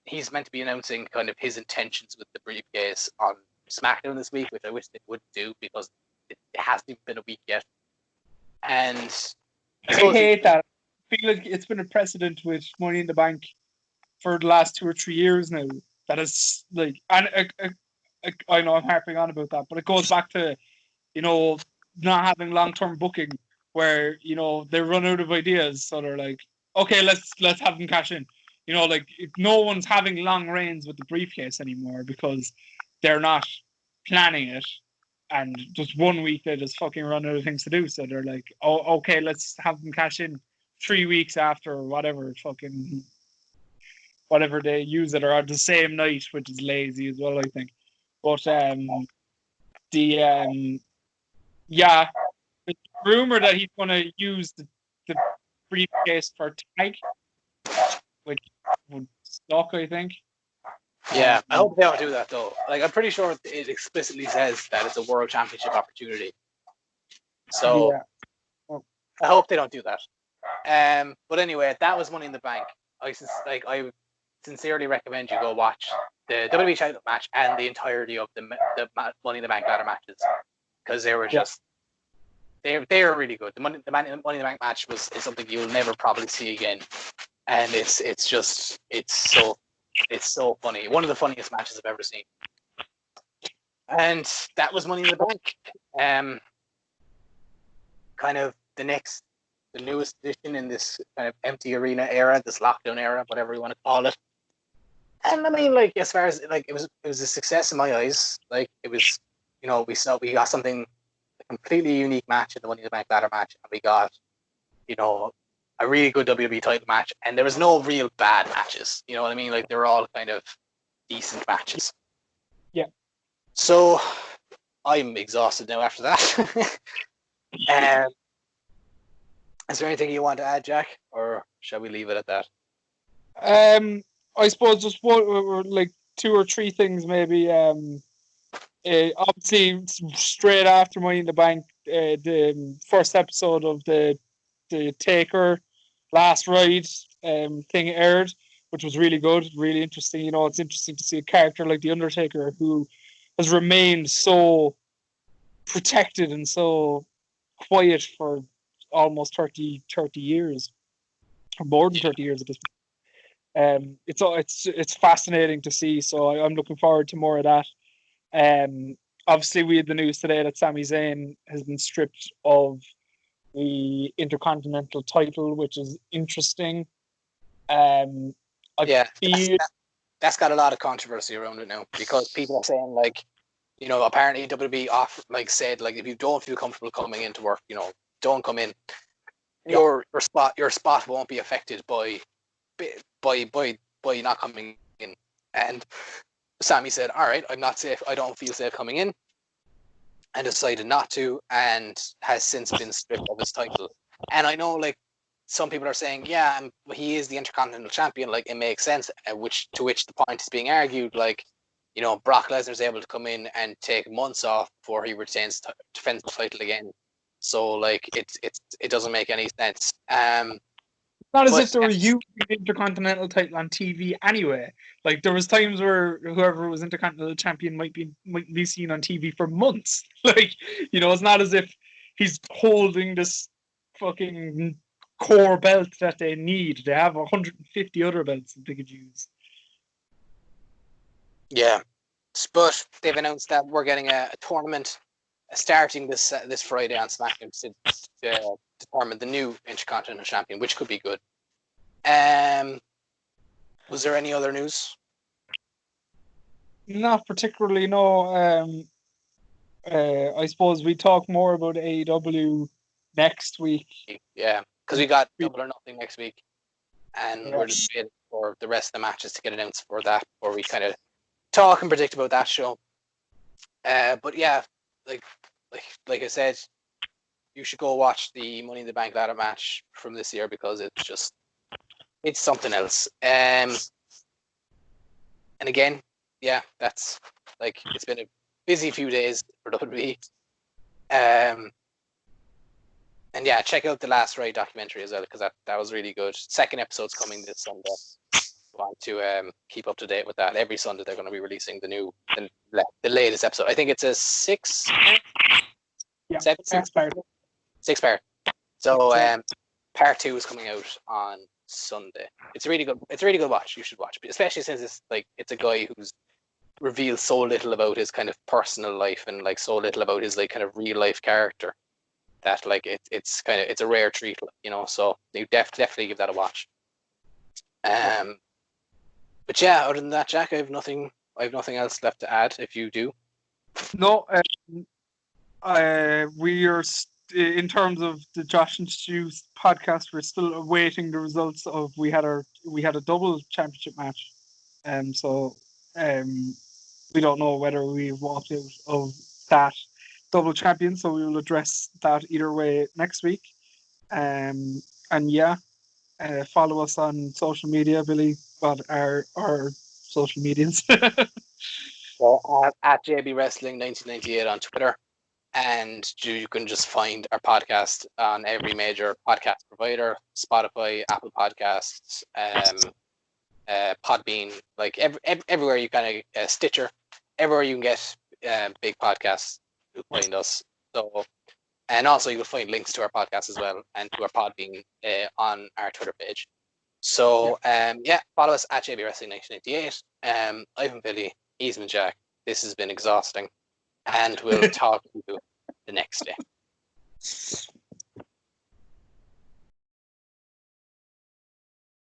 he's meant to be announcing kind of his intentions with the briefcase on SmackDown this week, which I wish they would do because it hasn't been a week yet. And I hate that. I feel like it's been a precedent with Money in the Bank for the last 2 or 3 years now. That is like, and I know I'm harping on about that, but it goes back to, not having long-term booking where, they run out of ideas. So they're like, okay, let's have them cash in. Like, no one's having long reigns with the briefcase anymore because they're not planning it. And just 1 week, they just fucking run out of things to do. So they're like, oh, okay, let's have them cash in 3 weeks after or whatever they use it, or on the same night, which is lazy as well, I think. But the rumor that he's going to use the briefcase for tag, which would suck, I think. Yeah, I hope they don't do that though. Like, I'm pretty sure it explicitly says that it's a world championship opportunity. So yeah. I hope they don't do that. But anyway, that was Money in the Bank. I sincerely recommend you go watch the WWE title match and the entirety of the Money in the Bank ladder matches, because they were just they were really good. The Money in the Bank match is something you'll never probably see again, and it's so funny. One of the funniest matches I've ever seen. And that was Money in the Bank. Kind of the newest edition in this kind of empty arena era, this lockdown era, whatever you want to call it. And I mean, like, as far as like, it was a success in my eyes. Like, it was, we got something, a completely unique match in the Money in the Bank ladder match, and we got, a really good WWE title match, and there was no real bad matches. You know what I mean? Like they were all kind of decent matches. Yeah. So I'm exhausted now after that. Is there anything you want to add, Jack, or shall we leave it at that? I suppose just one, or like 2 or 3 things maybe. Obviously, straight after Money in the Bank, the first episode of the Taker Last Ride thing aired, which was really good, really interesting. You know, it's interesting to see a character like the Undertaker who has remained so protected and so quiet for almost 30 years, or more than 30 years at this point. It's fascinating to see. So I'm looking forward to more of that. Obviously, we had the news today that Sami Zayn has been stripped of the Intercontinental title, which is interesting. That's got a lot of controversy around it now, because people are saying, like, you know, apparently WWE said, like, if you don't feel comfortable coming into work, you know, don't come in. Your spot won't be affected by not coming in. And Sami said, all right, I'm not safe. I don't feel safe coming in, and decided not to, and has since been stripped of his title. And I know, like, some people are saying, yeah, he is the Intercontinental Champion, like, it makes sense, to which the point is being argued, like, you know, Brock Lesnar's able to come in and take months off before he defends the title again. So, like, it doesn't make any sense. Not as if they were using the Intercontinental title on TV anyway. Like, there was times where whoever was Intercontinental Champion might be seen on TV for months. Like, you know, it's not as if he's holding this fucking core belt that they need. They have 150 other belts that they could use. Yeah, but they've announced that we're getting a tournament starting this Friday on SmackDown to determine the new Intercontinental Champion, which could be good. Was there any other news? Not particularly, no. I suppose we talk more about AEW next week. Yeah, because we got Double or Nothing next week, and we're just waiting for the rest of the matches to get announced for that, before we kind of talk and predict about that show. But yeah, like I said, you should go watch the Money in the Bank ladder match from this year, because it's something else. And again, yeah, that's, like, it's been a busy few days for WWE. And yeah, check out the Last Ride documentary as well, because that was really good. Second episode's coming this Sunday. Want to keep up to date with that. Every Sunday they're going to be releasing the latest episode. I think it's a 6 part. So part 2 is coming out on Sunday. It's a really good watch. You should watch, especially since it's a guy who's revealed so little about his kind of personal life, and like so little about his like kind of real life character, that like it's a rare treat, you know. So you definitely give that a watch. But yeah, other than that, Jack, I have nothing else left to add. If you do. No, we are in terms of the Josh and Stu's podcast. We're still awaiting the results of we had a double championship match, so we don't know whether we walked out of that double champion. So we will address that either way next week. And yeah, follow us on social media, Billy. What are our social medias? Well, at JB Wrestling 1998 on Twitter, and you can just find our podcast on every major podcast provider: Spotify, Apple Podcasts, Podbean, like everywhere you kind of Stitcher, everywhere you can get big podcasts. You'll find us. So, and also you will find links to our podcast as well, and to our Podbean on our Twitter page. So follow us at JB Wrestling 1988. I've been Billy. He's been Jack. This has been exhausting, and we'll talk to you the next day.